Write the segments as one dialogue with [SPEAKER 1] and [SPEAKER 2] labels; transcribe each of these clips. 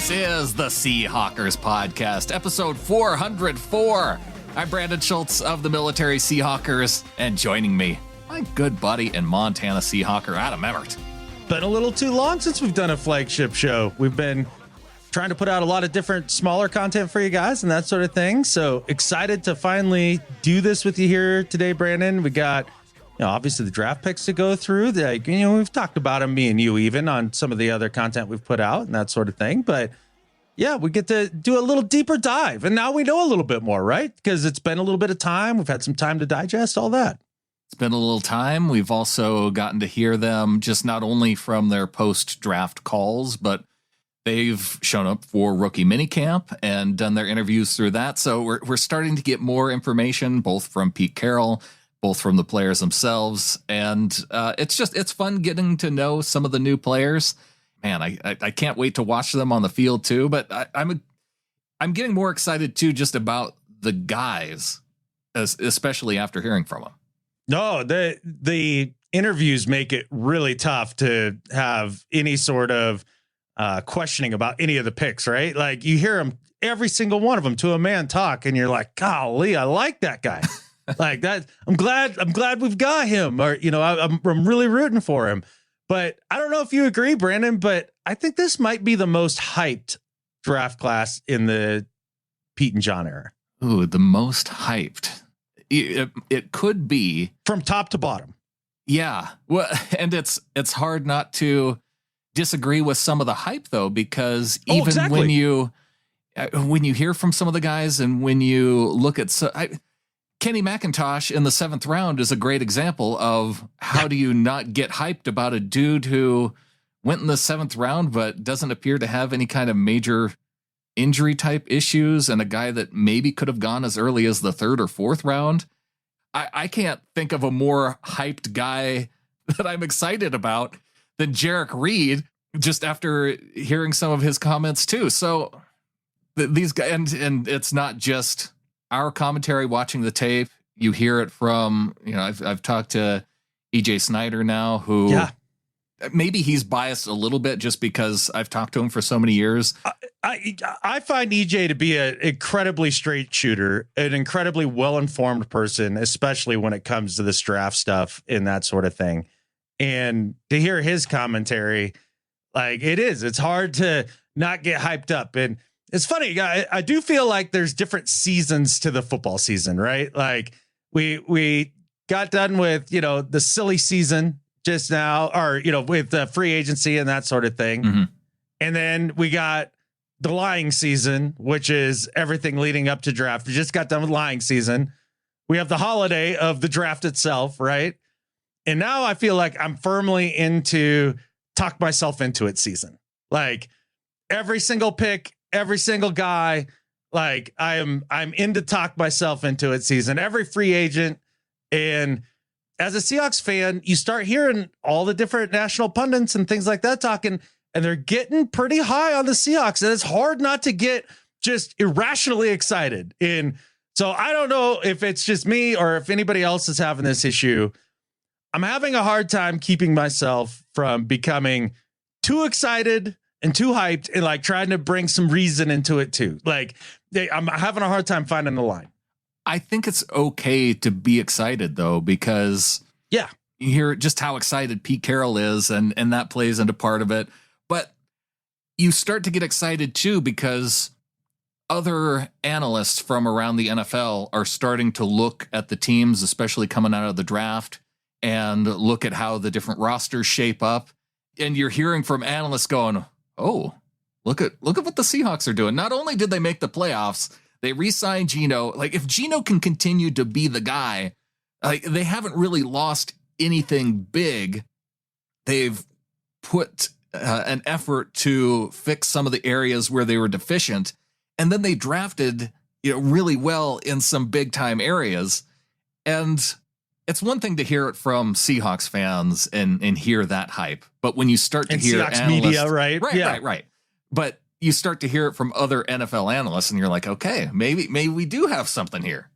[SPEAKER 1] This is the Seahawkers Podcast, episode 404. I'm Brandon Schultz of the Military Seahawkers, and joining me, my good buddy and Montana Seahawker, Adam Emmert.
[SPEAKER 2] Been a little too long since we've done a flagship show. We've been trying to put out a lot of different smaller content for you guys and that sort of thing. So excited to finally do this with you here today, Brandon. We got, obviously the draft picks to go through. We've talked about them, me and you, even on some of the other content we've put out and that sort of thing. But yeah, we get to do a little deeper dive. And now we know a little bit more, right? Because it's been a little bit of time. We've had some time to digest all that.
[SPEAKER 1] It's been a little time. We've also gotten to hear them just not only from their post-draft calls, but they've shown up for rookie minicamp and done their interviews through that. So we're starting to get more information, both from Pete Carroll, both from the players themselves. And it's fun getting to know some of the new players. Man, I can't wait to watch them on the field too. But I'm getting more excited too, just about the guys, especially after hearing from them.
[SPEAKER 2] No, the interviews make it really tough to have any sort of questioning about any of the picks, right? Like you hear them, every single one of them to a man talk, and you're like, golly, I like that guy. Like that. I'm glad we've got him, or, I'm really rooting for him. But I don't know if you agree, Brandon, but I think this might be the most hyped draft class in the Pete and John era.
[SPEAKER 1] Ooh, the most hyped. It could be
[SPEAKER 2] from top to bottom.
[SPEAKER 1] Yeah. Well, and it's hard not to disagree with some of the hype though, because even when you hear from some of the guys and when you look at Kenny McIntosh in the 7th round is a great example of how do you not get hyped about a dude who went in the 7th round, but doesn't appear to have any kind of major injury type issues, and a guy that maybe could have gone as early as the 3rd or 4th round. I can't think of a more hyped guy that I'm excited about than Jerrick Reed, just after hearing some of his comments too. So these guys, and it's not just our commentary watching the tape. You hear it from, I've talked to EJ Snyder now, who maybe he's biased a little bit just because I've talked to him for so many years.
[SPEAKER 2] I find EJ to be an incredibly straight shooter, an incredibly well-informed person, especially when it comes to this draft stuff and that sort of thing. And to hear his commentary, it's hard to not get hyped up. And it's funny. I do feel like there's different seasons to the football season, right? Like we got done with, the silly season just now, or, with the free agency and that sort of thing. Mm-hmm. And then we got the lying season, which is everything leading up to draft. We just got done with lying season. We have the holiday of the draft itself, right? And now I feel like I'm firmly into talk myself into it season. Like every single pick, every single guy, like I'm into talk myself into it season, every free agent. And as a Seahawks fan, you start hearing all the different national pundits and things like that talking, and they're getting pretty high on the Seahawks. And it's hard not to get just irrationally excited. And so I don't know if it's just me or if anybody else is having this issue. I'm having a hard time keeping myself from becoming too excited and too hyped and like trying to bring some reason into it too. I'm having a hard time finding the line.
[SPEAKER 1] I think it's okay to be excited though, because you hear just how excited Pete Carroll is, and that plays into part of it. But you start to get excited too, because other analysts from around the NFL are starting to look at the teams, especially coming out of the draft, and look at how the different rosters shape up. And you're hearing from analysts going, oh, look at what the Seahawks are doing. Not only did they make the playoffs, they re-signed Geno. Like if Geno can continue to be the guy, like they haven't really lost anything big. They've put an effort to fix some of the areas where they were deficient. And then they drafted, really well in some big time areas. And it's one thing to hear it from Seahawks fans and hear that hype. But when you start to hear
[SPEAKER 2] Seahawks
[SPEAKER 1] analysts,
[SPEAKER 2] media, right?
[SPEAKER 1] Right. But you start to hear it from other NFL analysts and you're like, okay, maybe we do have something here.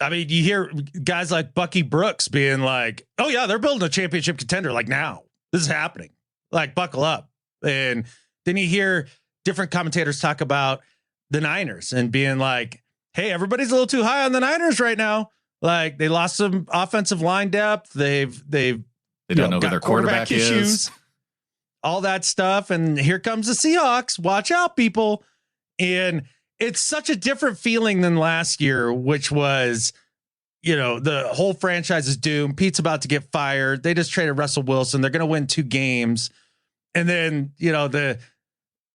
[SPEAKER 2] I mean, you hear guys like Bucky Brooks being like, oh yeah, they're building a championship contender. Like now, this is happening. Like buckle up. And then you hear different commentators talk about the Niners and being like, hey, everybody's a little too high on the Niners right now. Like, they lost some offensive line depth. They
[SPEAKER 1] don't know who their quarterback is.
[SPEAKER 2] All that stuff. And here comes the Seahawks. Watch out, people. And it's such a different feeling than last year, which was, the whole franchise is doomed. Pete's about to get fired. They just traded Russell Wilson. They're going to win 2 games. And then,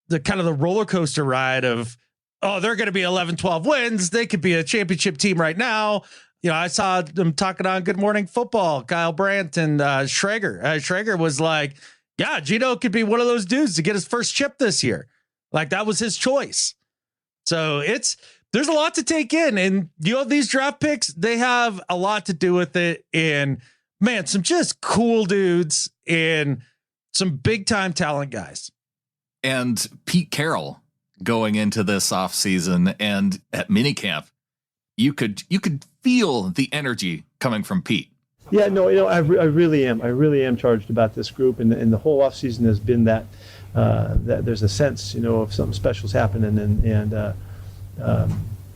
[SPEAKER 2] the kind of the roller coaster ride of, oh, they're going to be 11, 12 wins. They could be a championship team right now. I saw them talking on Good Morning Football, Kyle Brandt and Schrager. Schrager was like, yeah, Gino could be one of those dudes to get his first chip this year. Like, that was his choice. So there's a lot to take in. And these draft picks, they have a lot to do with it. And man, some just cool dudes and some big time talent guys.
[SPEAKER 1] And Pete Carroll going into this offseason and at minicamp, you could feel the energy coming from Pete.
[SPEAKER 3] Yeah, no, I really am. I really am charged about this group, and the whole offseason has been that there's a sense, of something special's happening, and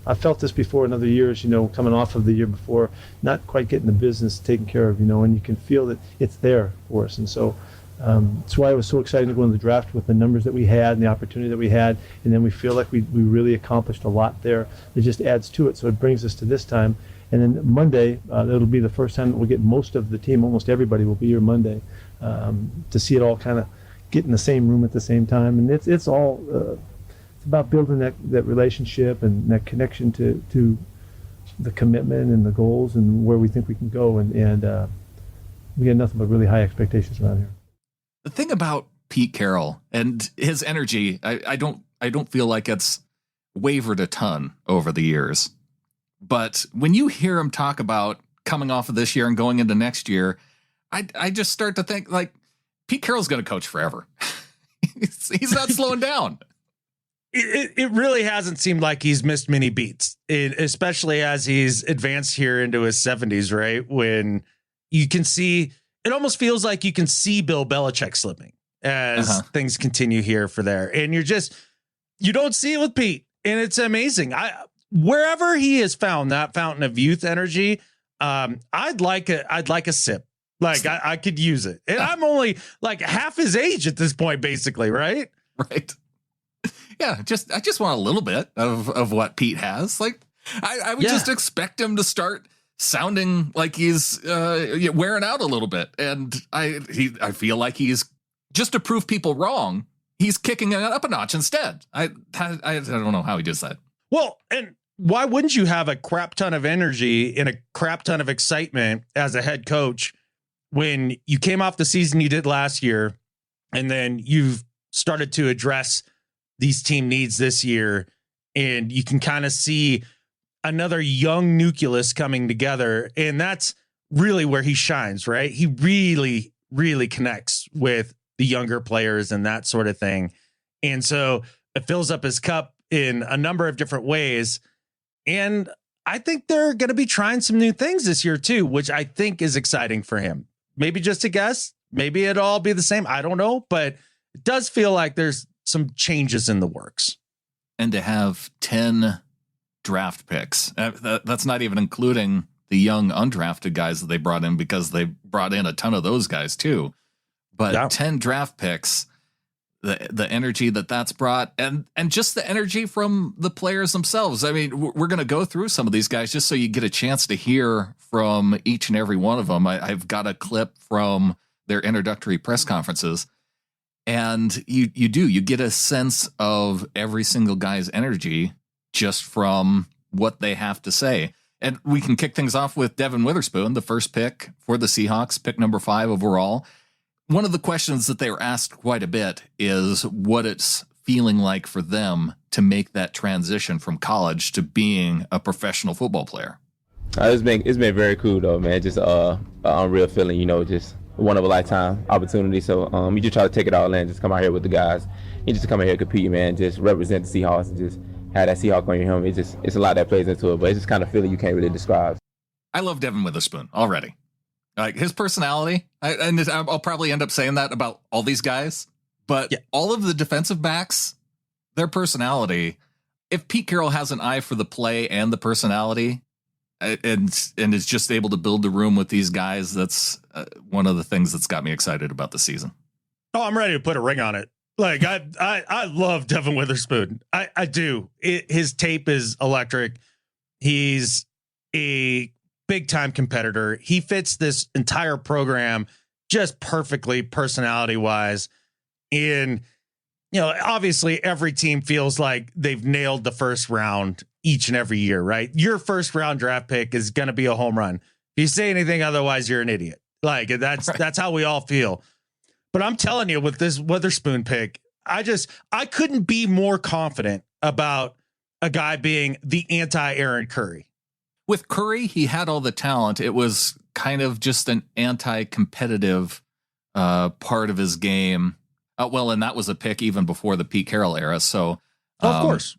[SPEAKER 3] I felt this before in other years, coming off of the year before, not quite getting the business taken care of, and you can feel that it's there for us, and so that's why I was so excited to go into the draft with the numbers that we had and the opportunity that we had, and then we feel like we really accomplished a lot there. It just adds to it, so it brings us to this time. And then Monday, it'll be the first time that we'll get most of the team, almost everybody will be here Monday, to see it all kind of get in the same room at the same time. And it's all it's about building that relationship and that connection to the commitment and the goals and where we think we can go. And we get nothing but really high expectations around here.
[SPEAKER 1] The thing about Pete Carroll and his energy, I don't feel like it's wavered a ton over the years. But when you hear him talk about coming off of this year and going into next year, I just start to think, like, Pete Carroll's going to coach forever. He's not slowing down.
[SPEAKER 2] It really hasn't seemed like he's missed many beats, especially as he's advanced here into his 70s, right? When you can see, it almost feels like you can see Bill Belichick slipping as things continue here for there. And you don't see it with Pete. And it's amazing. Wherever he has found that fountain of youth energy, I'd like a sip. Like, I could use it. And I'm only like half his age at this point, basically, right?
[SPEAKER 1] Right. Yeah, I just want a little bit of what Pete has. Like, I would just expect him to start sounding like he's wearing out a little bit. And I feel like he's, just to prove people wrong, he's kicking it up a notch instead. I don't know how he does that.
[SPEAKER 2] Well, and why wouldn't you have a crap ton of energy and a crap ton of excitement as a head coach when you came off the season you did last year, and then you've started to address these team needs this year, and you can kind of see another young nucleus coming together, and that's really where he shines, right? He really, really connects with the younger players and that sort of thing. And so it fills up his cup in a number of different ways. And I think they're going to be trying some new things this year too, which I think is exciting for him. Maybe just a guess. Maybe it'll all be the same. I don't know, but it does feel like there's some changes in the works.
[SPEAKER 1] And to have 10 draft picks, that's not even including the young undrafted guys that they brought in, because they brought in a ton of those guys too. But 10 draft picks, the energy that's brought, and just the energy from the players themselves. I mean, we're going to go through some of these guys just so you get a chance to hear from each and every one of them. I've got a clip from their introductory press conferences, and you get a sense of every single guy's energy just from what they have to say. And we can kick things off with Devin Witherspoon, the first pick for the Seahawks, pick number 5 overall. One of the questions that they were asked quite a bit is what it's feeling like for them to make that transition from college to being a professional football player.
[SPEAKER 4] It's been very cool though, man. Just an unreal feeling, just one of a lifetime opportunity. So you just try to take it all in, just come out here with the guys, and just come out here and compete, man. Just represent the Seahawks and just have that Seahawk on your helmet. It's a lot that plays into it, but it's just kind of feeling you can't really describe.
[SPEAKER 1] I love Devin Witherspoon already. Like his personality, and I'll probably end up saying that about all these guys, but all of the defensive backs, their personality, if Pete Carroll has an eye for the play and the personality and is just able to build the room with these guys, that's one of the things that's got me excited about the season.
[SPEAKER 2] Oh, I'm ready to put a ring on it. Like I love Devin Witherspoon. I do. His tape is electric. He's a big time competitor. He fits this entire program just perfectly personality wise. And, obviously every team feels like they've nailed the first round each and every year, right? Your first round draft pick is going to be a home run. If you say anything otherwise, you're an idiot. Like that's how we all feel. But I'm telling you, with this Witherspoon pick, I couldn't be more confident about a guy being the anti-Aaron Curry.
[SPEAKER 1] With Curry, he had all the talent. It was kind of just an anti-competitive part of his game. And that was a pick even before the Pete Carroll era. So,
[SPEAKER 2] of course,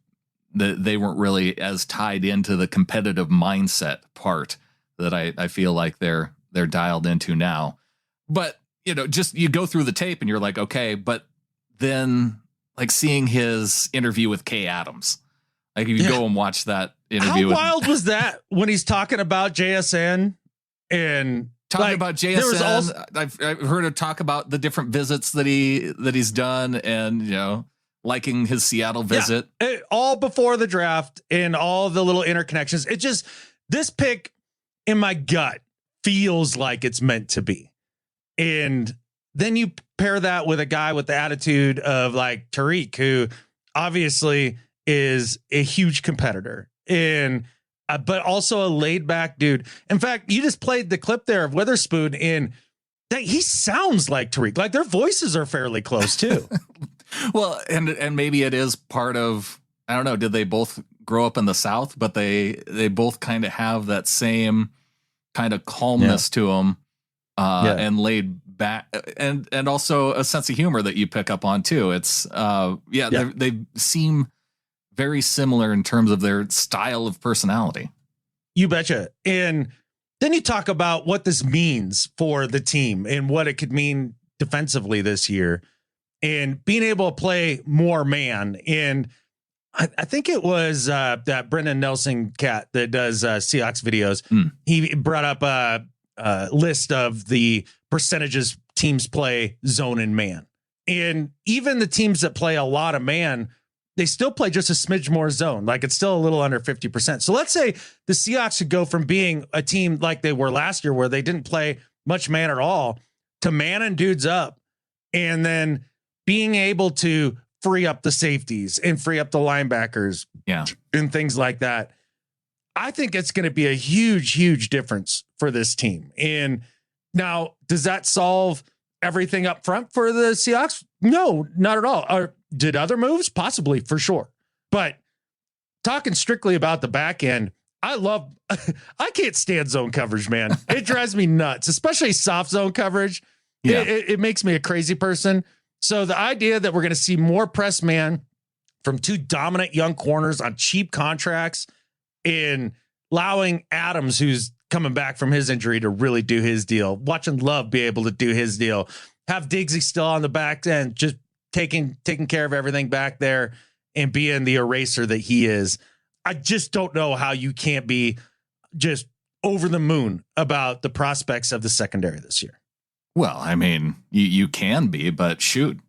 [SPEAKER 1] they weren't really as tied into the competitive mindset part that I feel like they're dialed into now. But just you go through the tape and you're like, okay, but then like seeing his interview with Kay Adams, like if you go and watch that interview,
[SPEAKER 2] how wild was that when he's talking about JSN and
[SPEAKER 1] talking about JSN? I've heard him talk about the different visits that he's done, and liking his Seattle visit,
[SPEAKER 2] all before the draft and all the little interconnections. It just, this pick in my gut feels like it's meant to be. And then you pair that with a guy with the attitude of like Tariq, who obviously is a huge competitor and but also a laid back dude. In fact, you just played the clip there of Witherspoon, and that he sounds like Tariq. Like their voices are fairly close too.
[SPEAKER 1] Well, and maybe it is part of, I don't know, did they both grow up in the South? But they both kind of have that same kind of calmness to them. And laid back, and also a sense of humor that you pick up on too. It's they seem very similar in terms of their style of personality.
[SPEAKER 2] You betcha. And then you talk about what this means for the team and what it could mean defensively this year, and being able to play more man. And I think it was that Brendan Nelson cat that does Seahawks videos. He brought up a list of the percentages teams play zone and man. And even the teams that play a lot of man, they still play just a smidge more zone. Like it's still a little under 50%. So let's say the Seahawks could go from being a team like they were last year, where they didn't play much man at all, to manning dudes up and then being able to free up the safeties and free up the linebackers and things like that. I think it's going to be a huge, huge difference for this team. And now, does that solve everything up front for the Seahawks? No, not at all. Or did other moves? Possibly, for sure. But talking strictly about the back end, I can't stand zone coverage, man. It drives me nuts, especially soft zone coverage. Yeah. It makes me a crazy person. So the idea that we're going to see more press man from two dominant young corners on cheap contracts, in allowing Adams, who's coming back from his injury, to really do his deal, watching Love be able to do his deal, have Diggsy still on the back end, just taking care of everything back there and being the eraser that he is. I just don't know how you can't be just over the moon about the prospects of the secondary this year.
[SPEAKER 1] Well, I mean, you can be, but shoot,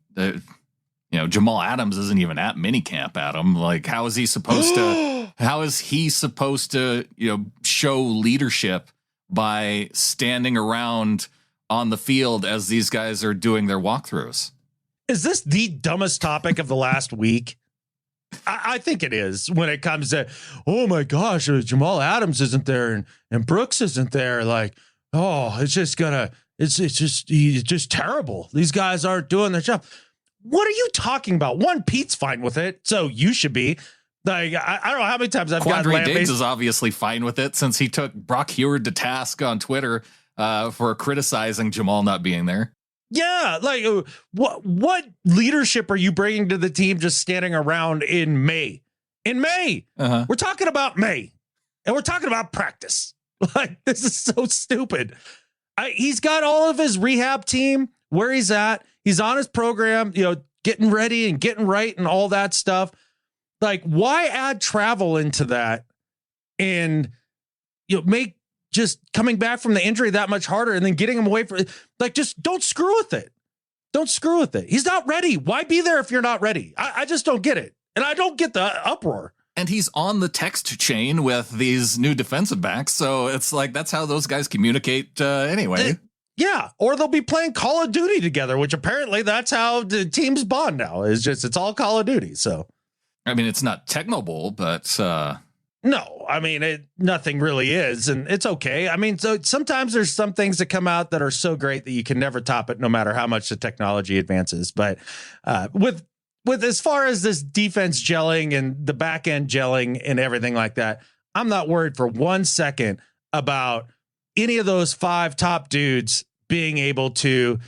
[SPEAKER 1] Jamal Adams isn't even at minicamp, Adam. Like, how is he supposed to, show leadership by standing around on the field as these guys are doing their walkthroughs?
[SPEAKER 2] Is this the dumbest topic of the last week? I think it is, when it comes to, oh my gosh, Jamal Adams isn't there and Brooks isn't there. Like, it's just terrible. These guys aren't doing their job. What are you talking about? One, Pete's fine with it, so you should be. Like, I don't know how many times I've got
[SPEAKER 1] Quandre Diggs is obviously fine with it, since he took Brock Heward to task on Twitter for criticizing Jamal not being there.
[SPEAKER 2] Yeah, like what leadership are you bringing to the team just standing around in May? In May, we're talking about May, and we're talking about practice. Like, this is so stupid. He's got all of his rehab team where he's at. He's on his program, getting ready and getting right and all that stuff. Like, why add travel into that and make just coming back from the injury that much harder and then getting him away from it? Like, just don't screw with it. Don't screw with it. He's not ready. Why be there if you're not ready? I just don't get it. And I don't get the uproar.
[SPEAKER 1] And he's on the text chain with these new defensive backs. So it's like, that's how those guys communicate anyway.
[SPEAKER 2] Yeah. Or they'll be playing Call of Duty together, which apparently that's how the teams bond now. It's all Call of Duty. So,
[SPEAKER 1] I mean, it's not Technobowl, but
[SPEAKER 2] no, I mean, nothing really is. And it's okay. I mean, so sometimes there's some things that come out that are so great that you can never top it, no matter how much the technology advances. But with as far as this defense gelling and the back end gelling and everything like that, I'm not worried for 1 second about any of those 5 top dudes being able to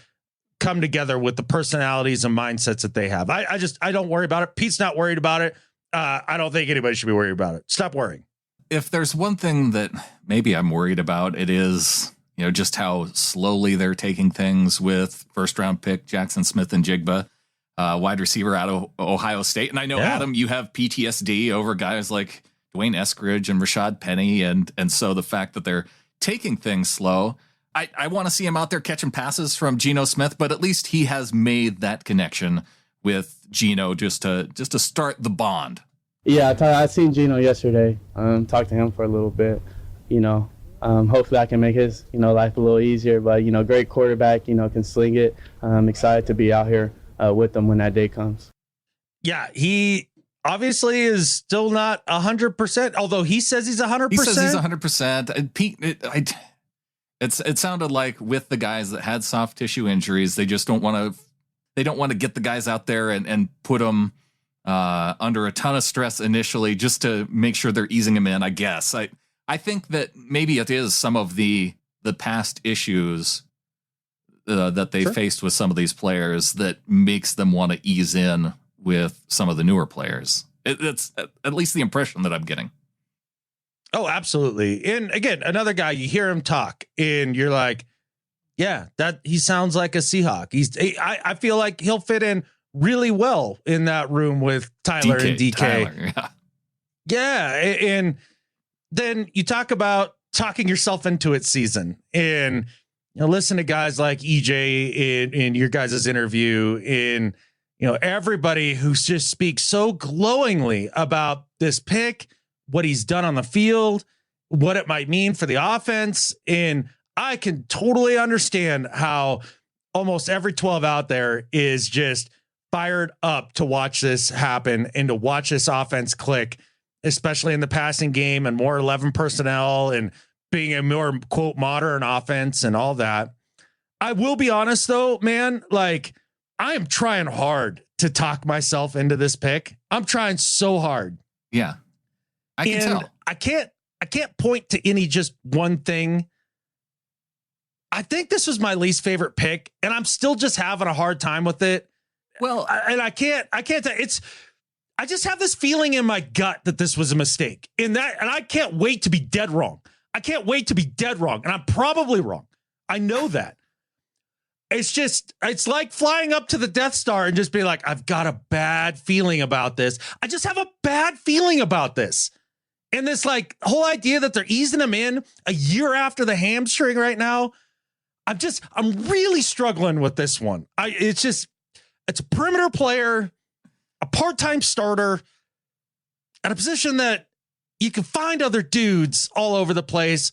[SPEAKER 2] come together with the personalities and mindsets that they have. I don't worry about it. Pete's not worried about it. I don't think anybody should be worried about it. Stop worrying.
[SPEAKER 1] If there's one thing that maybe I'm worried about, it is, just how slowly they're taking things with first round pick Jackson Smith-Njigba. Wide receiver out of Ohio State. And I know, Adam, you have PTSD over guys like Dwayne Eskridge and Rashad Penny. And so the fact that they're taking things slow, I want to see him out there catching passes from Geno Smith, but at least he has made that connection with Geno just to start the bond.
[SPEAKER 5] Yeah, I seen Geno yesterday. Talked to him for a little bit. Hopefully I can make his life a little easier. But great quarterback. Can sling it. I'm excited to be out here with them when that day comes.
[SPEAKER 2] Yeah, he obviously is still not 100%, although he says he's 100%.
[SPEAKER 1] He says he's 100%. Pete, it sounded like with the guys that had soft tissue injuries, they just don't want to get the guys out there and put them under a ton of stress initially just to make sure they're easing them in, I guess. I think that maybe it is some of the past issues that they faced with some of these players that makes them want to ease in with some of the newer players. It's at least the impression that I'm getting.
[SPEAKER 2] Oh, absolutely. And again, another guy, you hear him talk and you're like, yeah, that he sounds like a Seahawk. I feel like he'll fit in really well in that room with Tyler and DK.
[SPEAKER 1] Tyler,
[SPEAKER 2] yeah. And then you talk about talking yourself into it season and listen to guys like EJ in your guys' interview, in everybody who just speaks so glowingly about this pick, what he's done on the field, what it might mean for the offense. And I can totally understand how almost every 12 out there is just fired up to watch this happen and to watch this offense click, especially in the passing game and more 11 personnel and being a more quote modern offense and all that. I will be honest though, man, like I am trying hard to talk myself into this pick. I'm trying so hard.
[SPEAKER 1] Yeah. I can tell.
[SPEAKER 2] I can't point to any just one thing. I think this was my least favorite pick and I'm still just having a hard time with it.
[SPEAKER 1] Well,
[SPEAKER 2] I can't I just have this feeling in my gut that this was a mistake and I can't wait to be dead wrong. I can't wait to be dead wrong. And I'm probably wrong. I know that. It's like flying up to the Death Star and just being like, I've got a bad feeling about this. I just have a bad feeling about this. And this like whole idea that they're easing him in a year after the hamstring right now. I'm really struggling with this one. It's a perimeter player, a part-time starter at a position that you can find other dudes all over the place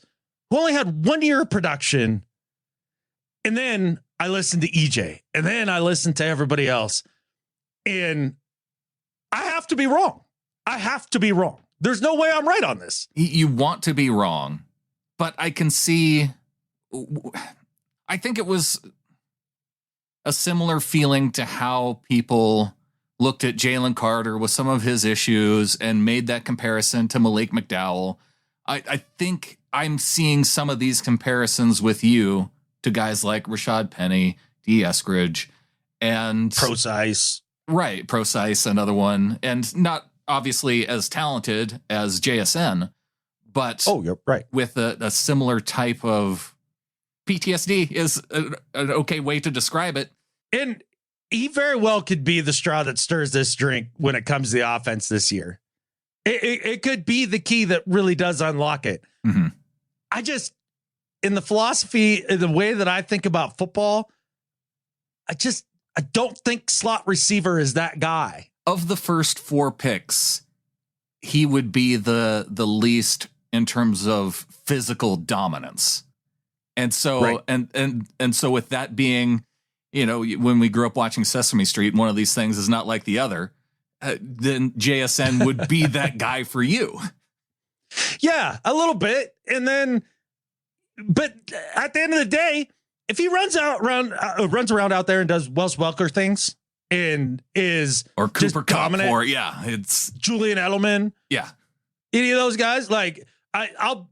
[SPEAKER 2] who only had 1 year of production. And then I listened to EJ and then I listened to everybody else and I have to be wrong. There's no way I'm right on this.
[SPEAKER 1] You want to be wrong, but I can see, I think it was a similar feeling to how people looked at Jalen Carter with some of his issues and made that comparison to Malik McDowell. I think I'm seeing some of these comparisons with you to guys like Rashad Penny, D. Eskridge, and
[SPEAKER 2] Procise.
[SPEAKER 1] Right, Procise, another one, and not obviously as talented as JSN, but
[SPEAKER 2] you're right,
[SPEAKER 1] with a similar type of PTSD is an okay way to describe it.
[SPEAKER 2] And he very well could be the straw that stirs this drink when it comes to the offense this year. It could be the key that really does unlock it.
[SPEAKER 1] Mm-hmm.
[SPEAKER 2] I just, in the philosophy, in the way that I think about football, I don't think slot receiver is that guy.
[SPEAKER 1] Of the first 4 picks, he would be the least in terms of physical dominance. And so,
[SPEAKER 2] right.
[SPEAKER 1] and so with that being, when we grew up watching Sesame Street, one of these things is not like the other, then JSN would be that guy for you.
[SPEAKER 2] Yeah, a little bit. And then, but at the end of the day, if he runs around out there and does Wes Welker things and is
[SPEAKER 1] or Cooper Kupp,
[SPEAKER 2] dominant,
[SPEAKER 1] or it's
[SPEAKER 2] Julian Edelman.
[SPEAKER 1] Yeah.
[SPEAKER 2] Any of those guys, like I'll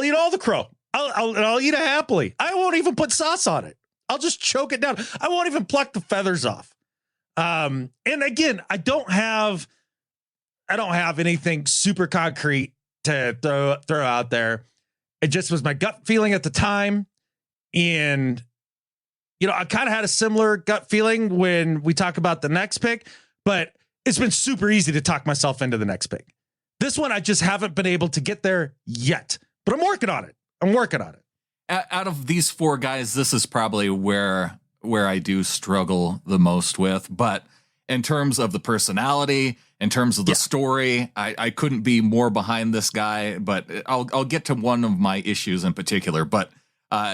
[SPEAKER 2] eat all the crow. I'll eat it happily. I won't even put sauce on it. I'll just choke it down. I won't even pluck the feathers off. And again, I don't have anything super concrete to throw out there. It just was my gut feeling at the time. And, I kind of had a similar gut feeling when we talk about the next pick, but it's been super easy to talk myself into the next pick. This one, I just haven't been able to get there yet, but I'm working on it. Out
[SPEAKER 1] of these 4 guys, this is probably where I do struggle the most with. But in terms of the personality, in terms of the story, I couldn't be more behind this guy. But I'll get to one of my issues in particular. But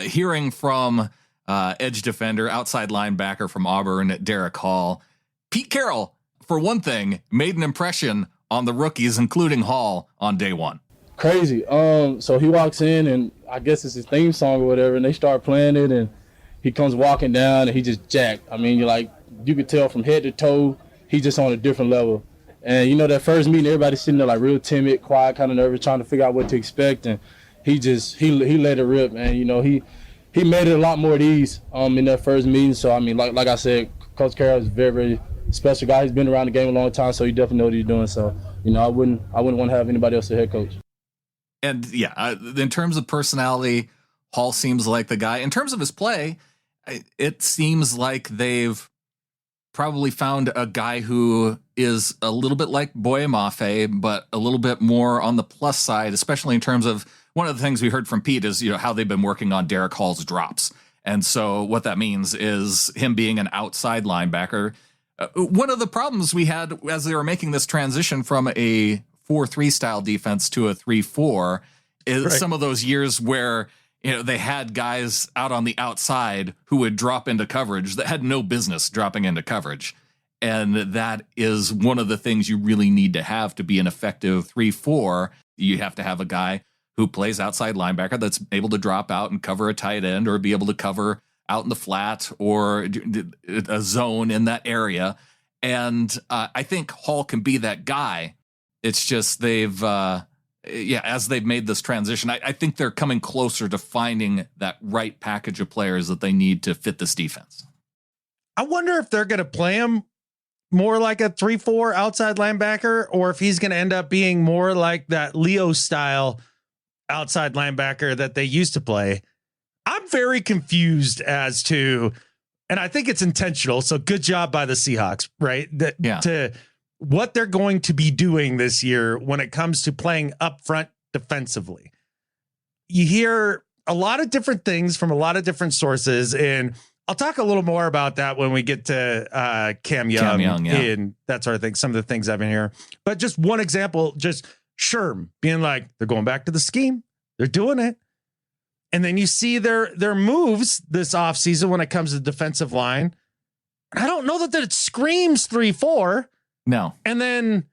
[SPEAKER 1] hearing from edge defender, outside linebacker from Auburn, Derick Hall, Pete Carroll, for one thing, made an impression on the rookies, including Hall, on day 1.
[SPEAKER 5] Crazy. So he walks in, and I guess it's his theme song or whatever, and they start playing it, and he comes walking down, and he just jacked. I mean, you could tell from head to toe, he's just on a different level. And that first meeting, everybody's sitting there like real timid, quiet, kind of nervous, trying to figure out what to expect, and he let it rip, and he made it a lot more at ease in that first meeting. So I mean, like I said, Coach Carroll is a very, very special guy. He's been around the game a long time, so he definitely knows what he's doing. So I wouldn't want to have anybody else as head coach.
[SPEAKER 1] And in terms of personality, Hall seems like the guy. In terms of his play, it seems like they've probably found a guy who is a little bit like Boye Mafe, but a little bit more on the plus side, especially in terms of one of the things we heard from Pete is, how they've been working on Derick Hall's drops. And so what that means is him being an outside linebacker. One of the problems we had as they were making this transition from a 4-3 style defense to a 3-4 is some of those years where they had guys out on the outside who would drop into coverage that had no business dropping into coverage. And that is one of the things you really need to have to be an effective 3-4. You have to have a guy who plays outside linebacker that's able to drop out and cover a tight end or be able to cover out in the flat or a zone in that area. And I think Hall can be that guy. It's just they've, as they've made this transition, I think they're coming closer to finding that right package of players that they need to fit this defense.
[SPEAKER 2] I wonder if they're going to play him more like a 3-4 outside linebacker, or if he's going to end up being more like that Leo style outside linebacker that they used to play. I'm very confused as to, and I think it's intentional. So good job by the Seahawks, right? To what they're going to be doing this year when it comes to playing up front defensively. You hear a lot of different things from a lot of different sources, and I'll talk a little more about that when we get to Cam Young and that sort of thing. Some of the things I've been hearing, but just one example, just Sherm being like, they're going back to the scheme. They're doing it. And then you see their moves this offseason when it comes to defensive line. I don't know that it screams 3-4.
[SPEAKER 1] No.
[SPEAKER 2] And then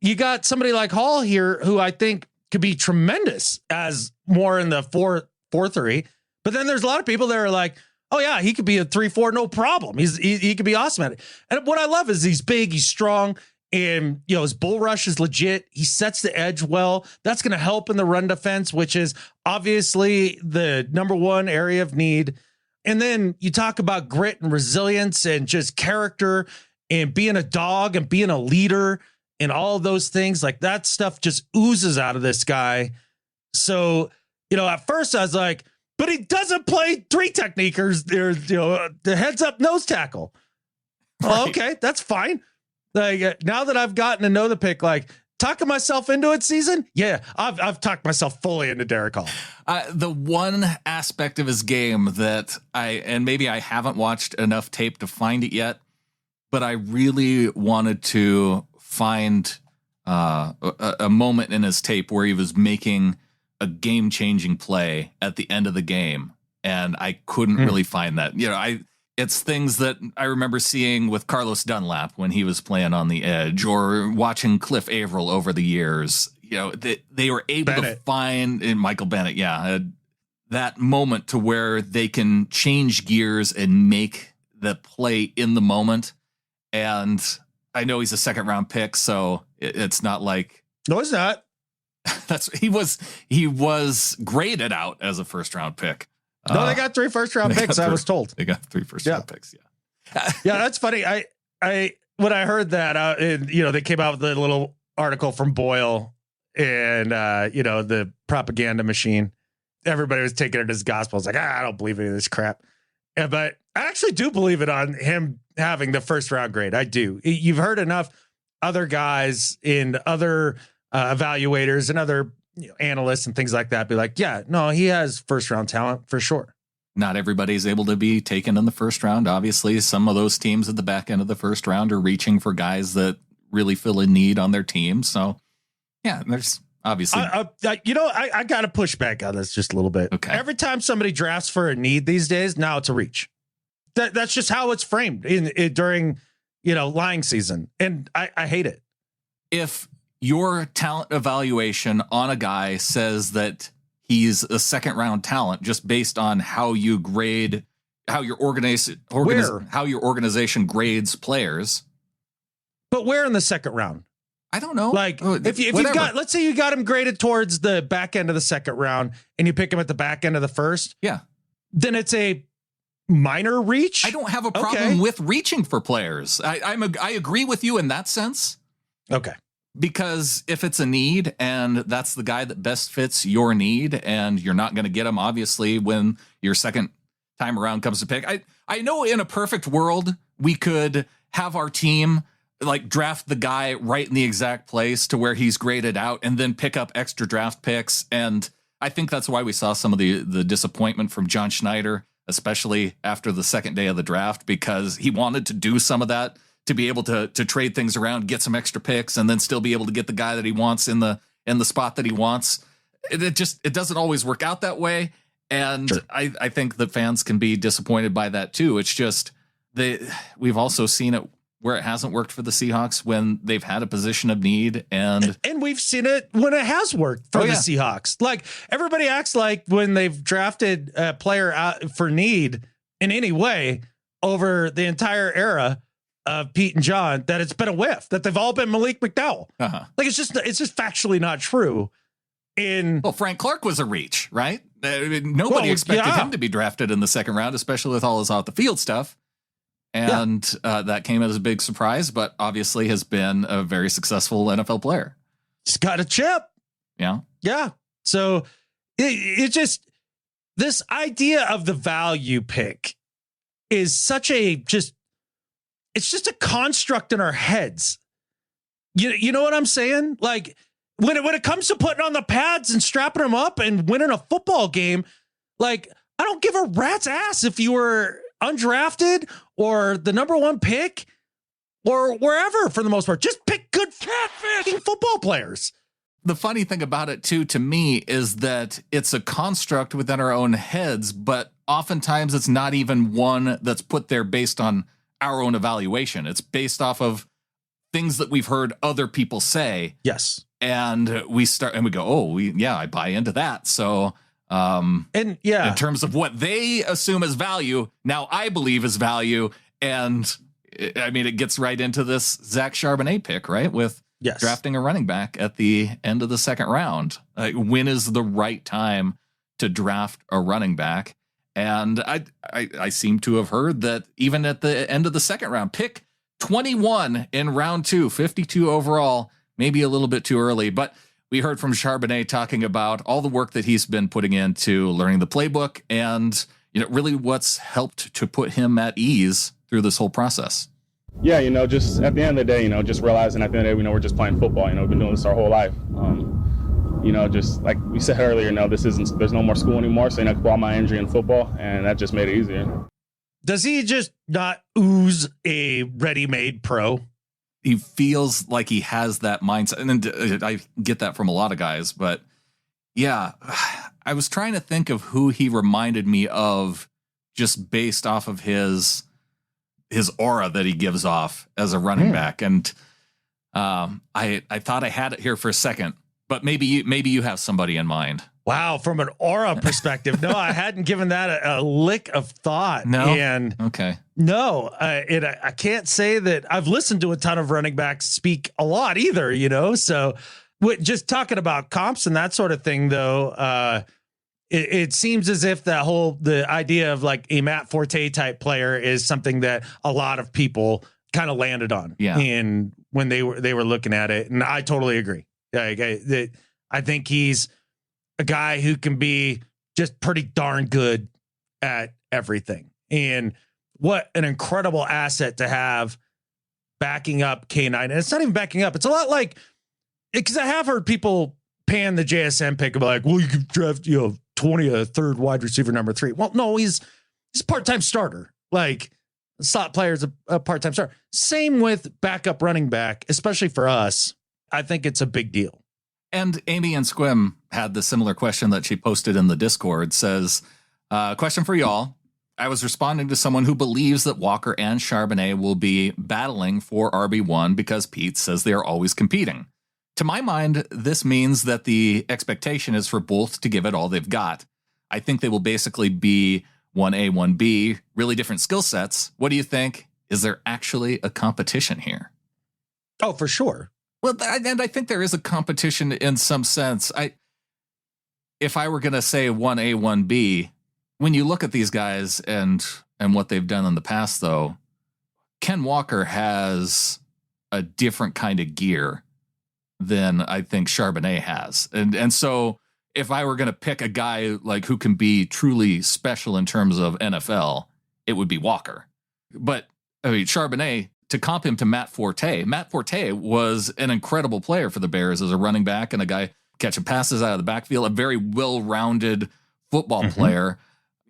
[SPEAKER 2] you got somebody like Hall here who I think could be tremendous as more in the 4-3. But then there's a lot of people that are like, oh yeah, he could be a 3-4, no problem. He could be awesome at it. And what I love is he's big, he's strong, and his bull rush is legit. He sets the edge well. That's going to help in the run defense, which is obviously the number one area of need. And then you talk about grit and resilience and just character and being a dog and being a leader and all of those things. Like that stuff just oozes out of this guy. So, at first I was like, but he doesn't play three technique or the heads up nose tackle. Oh, okay, that's fine. Like now that I've gotten to know the pick, like talking myself into it season. Yeah, I've talked myself fully into Derick Hall.
[SPEAKER 1] The one aspect of his game that maybe I haven't watched enough tape to find it yet, but I really wanted to find a moment in his tape where he was making a game-changing play at the end of the game, and I couldn't really find that. It's things that I remember seeing with Carlos Dunlap when he was playing on the edge, or watching Cliff Averill over the years. They were able to find in Michael Bennett, that moment to where they can change gears and make the play in the moment. And I know he's a second round pick, so it's not like
[SPEAKER 2] no, it's not.
[SPEAKER 1] He was graded out as a first round pick.
[SPEAKER 2] No, they got 3 first round picks. I was told
[SPEAKER 1] they got 3 first round picks. Yeah.
[SPEAKER 2] Yeah. That's funny. When I heard that, they came out with a little article from Boyle and, the propaganda machine, everybody was taking it as gospel. It's like, I don't believe any of this crap. But I actually do believe it on him having the first round grade. I do. You've heard enough other guys in other evaluators and other analysts and things like that be like, yeah, no, he has first round talent for sure.
[SPEAKER 1] Not everybody's able to be taken in the first round. Obviously, some of those teams at the back end of the first round are reaching for guys that really fill a need on their team. So, yeah, there's obviously.
[SPEAKER 2] I got to push back on this just a little bit.
[SPEAKER 1] Okay.
[SPEAKER 2] Every time somebody drafts for a need these days, now it's a reach. That's just how it's framed during lying season, and I hate it.
[SPEAKER 1] If your talent evaluation on a guy says that he's a second round talent just based on how you grade, how your organization grades players.
[SPEAKER 2] But where in the second round?
[SPEAKER 1] I don't know.
[SPEAKER 2] Like if you've got, let's say you got him graded towards the back end of the second round and you pick him at the back end of the first.
[SPEAKER 1] Yeah.
[SPEAKER 2] Then it's a minor reach.
[SPEAKER 1] I don't have a problem with reaching for players. I agree with you in that sense.
[SPEAKER 2] Okay.
[SPEAKER 1] Because if it's a need and that's the guy that best fits your need, and you're not going to get him, obviously, when your second time around comes to pick. I know in a perfect world, we could have our team like draft the guy right in the exact place to where he's graded out and then pick up extra draft picks. And I think that's why we saw some of the disappointment from John Schneider, especially after the second day of the draft, because he wanted to do some of that to be able to trade things around, get some extra picks, and then still be able to get the guy that he wants in the spot that he wants. It doesn't always work out that way. And sure. I think that fans can be disappointed by that too. It's just we've also seen it where it hasn't worked for the Seahawks when they've had a position of need, and
[SPEAKER 2] we've seen it when it has worked for the Seahawks. Like everybody acts like when they've drafted a player out for need in any way over the entire era of Pete and John, that it's been a whiff, that they've all been Malik McDowell.
[SPEAKER 1] Uh-huh.
[SPEAKER 2] Like it's just factually not true.
[SPEAKER 1] Frank Clark was a reach, right? Nobody expected him to be drafted in the second round, especially with all his off the field stuff. And that came as a big surprise, but obviously has been a very successful NFL player.
[SPEAKER 2] He's got a chip.
[SPEAKER 1] Yeah.
[SPEAKER 2] Yeah. So it just, this idea of the value pick is such it's just a construct in our heads. You know what I'm saying? Like when it comes to putting on the pads and strapping them up and winning a football game, like I don't give a rat's ass if you were undrafted or the number 1 pick or wherever for the most part. Just pick good football players.
[SPEAKER 1] The funny thing about it too, to me, is that it's a construct within our own heads, but oftentimes it's not even one that's put there based on our own evaluation. It's based off of things that we've heard other people say.
[SPEAKER 2] Yes.
[SPEAKER 1] And we go, I buy into that. So, in terms of what they assume as value, now I believe is value. And I mean, it gets right into this Zach Charbonnet pick, right? With drafting a running back at the end of the second round. When is the right time to draft a running back? And I seem to have heard that even at the end of the second round, pick 21 in round 2, 52 overall, maybe a little bit too early. But we heard from Charbonnet talking about all the work that he's been putting into learning the playbook and really what's helped to put him at ease through this whole process.
[SPEAKER 5] Yeah, just at the end of the day, just realizing at the end of the day, we're just playing football. We've been doing this our whole life. Just like we said earlier, there's no more school anymore, so I could put all my energy in football, and that just made it easier.
[SPEAKER 2] Does he just not ooze a ready-made pro?
[SPEAKER 1] He feels like he has that mindset. And I get that from a lot of guys, but yeah, I was trying to think of who he reminded me of just based off of his aura that he gives off as a running back. And I thought I had it here for a second, but maybe you have somebody in mind.
[SPEAKER 2] Wow. From an aura perspective. No, I hadn't given that a lick of thought.
[SPEAKER 1] No.
[SPEAKER 2] And
[SPEAKER 1] okay.
[SPEAKER 2] No, I can't say that I've listened to a ton of running backs speak a lot either, so just talking about comps and that sort of thing, though, it seems as if the idea of like a Matt Forte type player is something that a lot of people kind of landed on.
[SPEAKER 1] Yeah.
[SPEAKER 2] And when they were looking at it, and I totally agree. I think he's a guy who can be just pretty darn good at everything. And what an incredible asset to have backing up K9. And it's not even backing up. It's a lot like, because I have heard people pan the JSN pick and be like, well, you could draft, 23rd wide receiver number 3. Well, no, he's a part-time starter. Like, slot player is a part-time starter. Same with backup running back, especially for us. I think it's a big deal.
[SPEAKER 1] And Amy and Squim had the similar question that she posted in the Discord. Says, question for y'all. I was responding to someone who believes that Walker and Charbonnet will be battling for RB1 because Pete says they are always competing. To my mind, this means that the expectation is for both to give it all they've got. I think they will basically be 1A, 1B, really different skill sets. What do you think? Is there actually a competition here?
[SPEAKER 2] Oh, for sure.
[SPEAKER 1] Well, and I think there is a competition in some sense. If I were going to say 1A, 1B, when you look at these guys and what they've done in the past, though, Ken Walker has a different kind of gear than I think Charbonnet has. And so if I were going to pick a guy like who can be truly special in terms of NFL, it would be Walker. But I mean, Charbonnet, to comp him to Matt Forte was an incredible player for the Bears as a running back and a guy catching passes out of the backfield, a very well-rounded football player,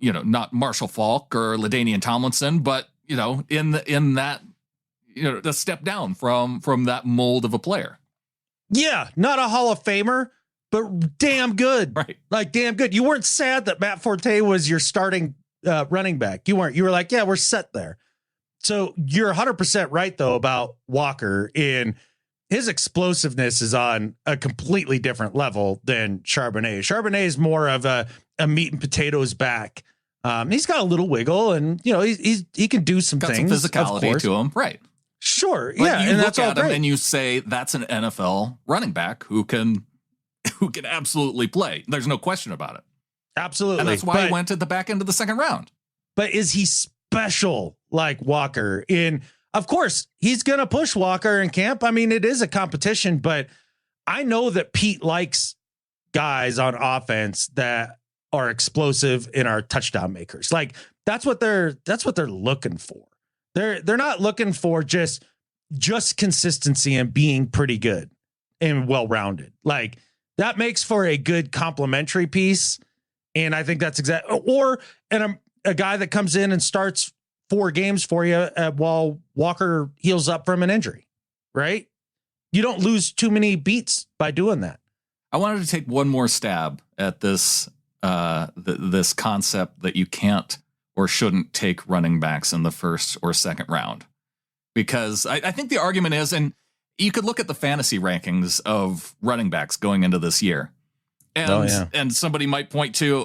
[SPEAKER 1] not Marshall Faulk or LaDainian Tomlinson, but, in that, a step down from that mold of a player.
[SPEAKER 2] Yeah, not a Hall of Famer, but damn good.
[SPEAKER 1] Right.
[SPEAKER 2] Like, damn good. You weren't sad that Matt Forte was your starting running back. You weren't. You were like, yeah, we're set there. So you're 100% right, though, about Walker. In his explosiveness is on a completely different level than Charbonnet. Charbonnet is more of a meat and potatoes back. He's got a little wiggle, and he can do some things.
[SPEAKER 1] Got some physicality to him, right?
[SPEAKER 2] Sure,
[SPEAKER 1] but
[SPEAKER 2] yeah,
[SPEAKER 1] you
[SPEAKER 2] and
[SPEAKER 1] look
[SPEAKER 2] that's all
[SPEAKER 1] at him
[SPEAKER 2] great.
[SPEAKER 1] and you say that's an NFL running back who can absolutely play. There's no question about it.
[SPEAKER 2] Absolutely,
[SPEAKER 1] and that's why he went at the back end of the second round.
[SPEAKER 2] But is he special like Walker? Of course, he's going to push Walker in camp. I mean, it is a competition, but I know that Pete likes guys on offense that are explosive and are touchdown makers. Like that's what they're looking for. They're not looking for just consistency and being pretty good and well-rounded. Like that makes for a good complementary piece. And I think that's a guy that comes in and starts 4 games for you while Walker heals up from an injury, right? You don't lose too many beats by doing that.
[SPEAKER 1] I wanted to take one more stab at this this concept that you can't or shouldn't take running backs in the first or second round, because I think the argument is, and you could look at the fantasy rankings of running backs going into this year. And somebody might point to,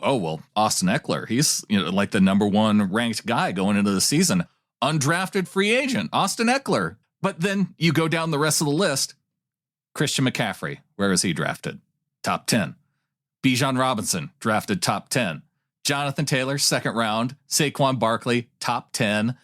[SPEAKER 1] Austin Eckler, he's like the number 1 ranked guy going into the season, undrafted free agent, Austin Eckler. But then you go down the rest of the list. Christian McCaffrey, where is he drafted? Top 10. Bijan Robinson, drafted top 10. Jonathan Taylor, second round. Saquon Barkley, top 10.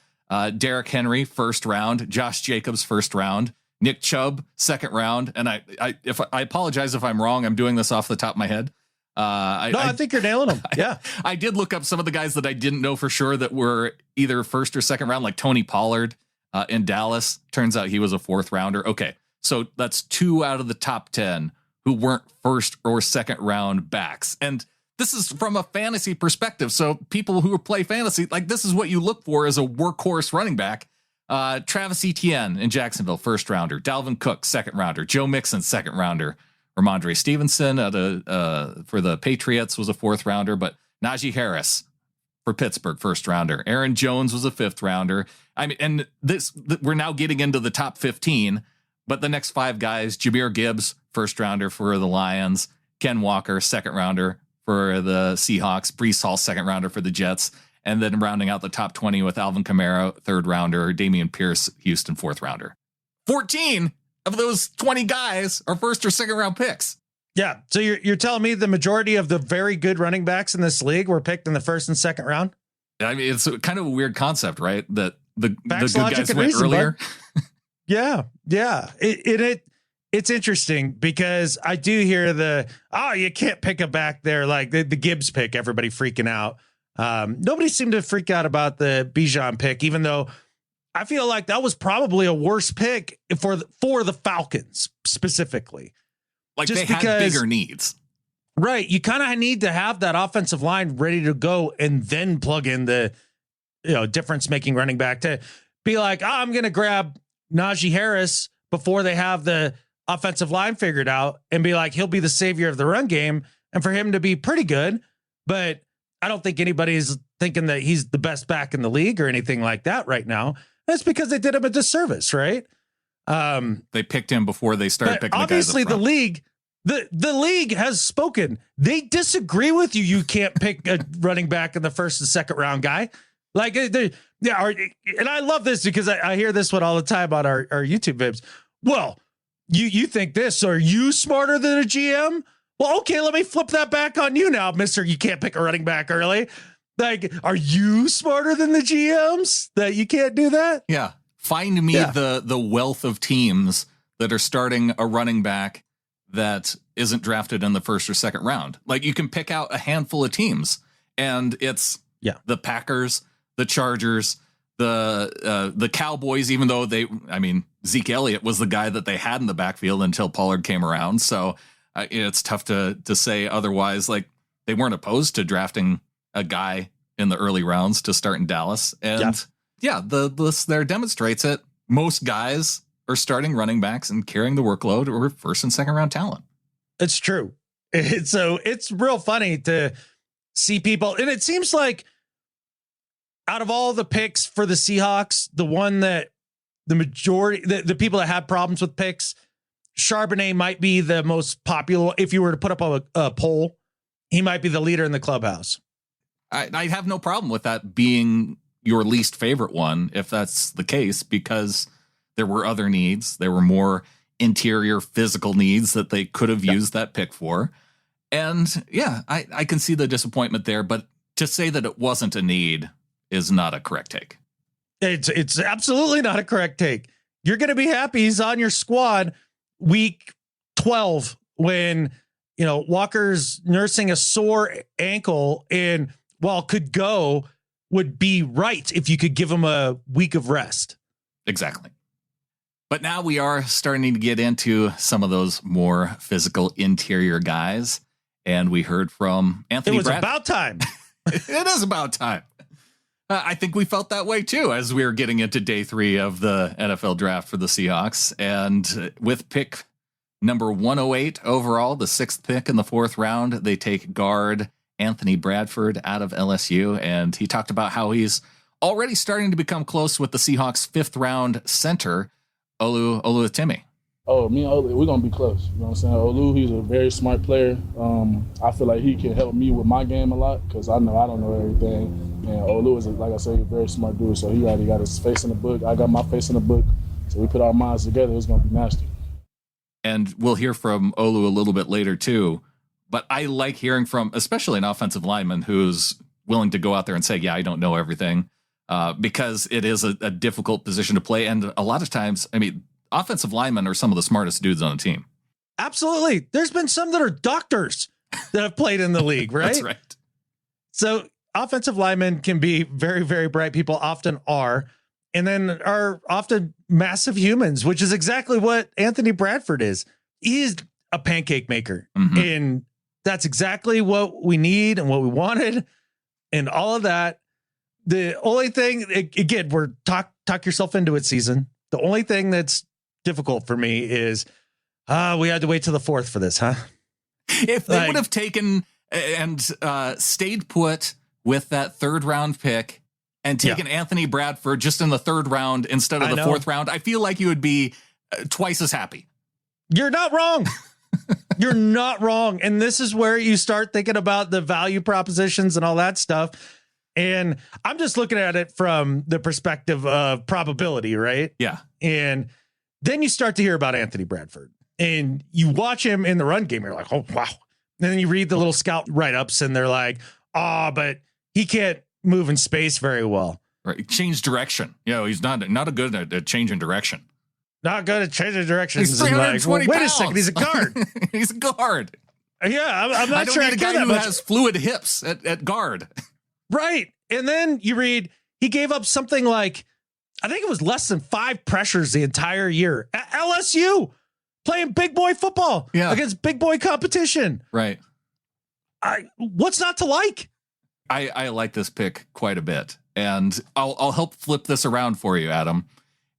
[SPEAKER 1] Derrick Henry, first round. Josh Jacobs, first round. Nick Chubb, second round. And I apologize if I'm wrong. I'm doing this off the top of my head.
[SPEAKER 2] I think you're nailing them. Yeah.
[SPEAKER 1] I did look up some of the guys that I didn't know for sure that were either first or second round, like Tony Pollard. in Dallas. Turns out he was a 4th rounder. Okay, so that's 2 out of the top 10 who weren't 1st or 2nd round backs. And this is from a fantasy perspective. So people who play fantasy, like, this is what you look for as a workhorse running back. Travis Etienne in Jacksonville, 1st rounder. Dalvin Cook, 2nd rounder. Joe Mixon, 2nd rounder. Ramondre Stevenson for the Patriots was a 4th rounder, but Najee Harris for Pittsburgh, 1st rounder. Aaron Jones was a 5th rounder. I mean, and we're now getting into the top 15, but the next 5 guys: Jahmyr Gibbs, 1st rounder for the Lions. Ken Walker, 2nd rounder for the Seahawks. Breece Hall, 2nd rounder for the Jets. And then rounding out the top 20 with Alvin Kamara, 3rd rounder. Dameon Pierce, Houston, 4th rounder. 14 of those 20 guys are 1st or 2nd round picks.
[SPEAKER 2] Yeah. So you're telling me the majority of the very good running backs in this league were picked in the 1st and 2nd round?
[SPEAKER 1] I mean, it's kind of a weird concept, right? That the good guys went
[SPEAKER 2] reason,
[SPEAKER 1] earlier.
[SPEAKER 2] Yeah. It's interesting because I do hear you can't pick a back there, like the Gibbs pick, everybody freaking out. Nobody seemed to freak out about the Bijan pick, even though I feel like that was probably a worse pick for the Falcons specifically.
[SPEAKER 1] Like, just they had bigger needs.
[SPEAKER 2] Right. You kind of need to have that offensive line ready to go and then plug in the difference making running back to be like, I'm going to grab Najee Harris before they have the offensive line figured out and be like, he'll be the savior of the run game, and for him to be pretty good. But I don't think anybody's thinking that he's the best back in the league or anything like that right now. That's because they did him a disservice, right?
[SPEAKER 1] They picked him before they started picking.
[SPEAKER 2] Obviously, the league, the league has spoken. They disagree with you. You can't pick a running back in the 1st and 2nd round guy. Like, and I love this because I hear this one all the time on our YouTube vibes. Well, you think this? Are you smarter than a GM? Well, okay, let me flip that back on you now, Mister. You can't pick a running back early. Like, are you smarter than the GMs that you can't do that?
[SPEAKER 1] Yeah. Find me the wealth of teams that are starting a running back that isn't drafted in the 1st or 2nd round. Like, you can pick out a handful of teams, and it's the Packers, the Chargers, the Cowboys, even though Zeke Elliott was the guy that they had in the backfield until Pollard came around. So it's tough to say otherwise. Like, they weren't opposed to drafting a guy in the early rounds to start in Dallas. And the list there demonstrates it. Most guys are starting running backs and carrying the workload or 1st and 2nd round talent.
[SPEAKER 2] It's true. So it's real funny to see people. And it seems like out of all the picks for the Seahawks, the one that the majority, the people that had problems with picks, Charbonnet might be the most popular. If you were to put up a poll, he might be the leader in the clubhouse.
[SPEAKER 1] I have no problem with that being your least favorite one, if that's the case, because there were other needs. There were more interior physical needs that they could have used that pick for. And I can see the disappointment there, but to say that it wasn't a need is not a correct take.
[SPEAKER 2] It's absolutely not a correct take. You're going to be happy he's on your squad week 12 when, Walker's nursing a sore ankle and could go, would be right if you could give him a week of rest.
[SPEAKER 1] Exactly. But now we are starting to get into some of those more physical interior guys. And we heard from Anthony.
[SPEAKER 2] It was about time.
[SPEAKER 1] It is about time. I think we felt that way, too, as we were getting into day 3 of the NFL draft for the Seahawks. And with pick number 108 overall, the 6th pick in the 4th round, they take guard Anthony Bradford out of LSU. And he talked about how he's already starting to become close with the Seahawks' 5th round center, Olu Oluwatimi.
[SPEAKER 6] Oh, me and Olu, we're going to be close. You know what I'm saying? Olu, he's a very smart player. I feel like he can help me with my game a lot because I know I don't know everything. And Olu is, like I said, a very smart dude. So he already got his face in the book. I got my face in the book. So we put our minds together. It's going to be nasty.
[SPEAKER 1] And we'll hear from Olu a little bit later, too. But I like hearing from, especially an offensive lineman who's willing to go out there and say, I don't know everything, because it is a difficult position to play. And a lot of times, offensive linemen are some of the smartest dudes on the team.
[SPEAKER 2] Absolutely. There's been some that are doctors that have played in the league, right?
[SPEAKER 1] That's right.
[SPEAKER 2] So offensive linemen can be very, very bright. People often are. and then are often massive humans, which is exactly what Anthony Bradford is. He is a pancake maker.
[SPEAKER 1] Mm-hmm.
[SPEAKER 2] And that's exactly what we need and what we wanted and all of that. The only thing, again, we're talk yourself into it season. The only thing that's difficult for me is we had to wait till the 4th for this, huh?
[SPEAKER 1] If they would have taken and stayed put with that 3rd round pick and taken Anthony Bradford just in the 3rd round instead of the 4th round, I feel like you would be twice as happy.
[SPEAKER 2] You're not wrong. You're not wrong. And this is where you start thinking about the value propositions and all that stuff. And I'm just looking at it from the perspective of probability, right?
[SPEAKER 1] Yeah.
[SPEAKER 2] And then you start to hear about Anthony Bradford and you watch him in the run game. You're like, oh, wow. And then you read the little scout write-ups and they're like, but he can't move in space very well.
[SPEAKER 1] Right. Change direction. He's not a good at changing direction.
[SPEAKER 2] Not good at changing directions.
[SPEAKER 1] He's 320
[SPEAKER 2] wait
[SPEAKER 1] pounds.
[SPEAKER 2] a second. He's a guard.
[SPEAKER 1] He's a guard.
[SPEAKER 2] Yeah. I'm not
[SPEAKER 1] I don't
[SPEAKER 2] sure
[SPEAKER 1] need a guy who has fluid hips at guard.
[SPEAKER 2] Right. And then you read he gave up something like, I think it was less than 5 pressures the entire year at LSU playing big boy football against big boy competition.
[SPEAKER 1] Right.
[SPEAKER 2] What's not to like?
[SPEAKER 1] I like this pick quite a bit, and I'll help flip this around for you, Adam.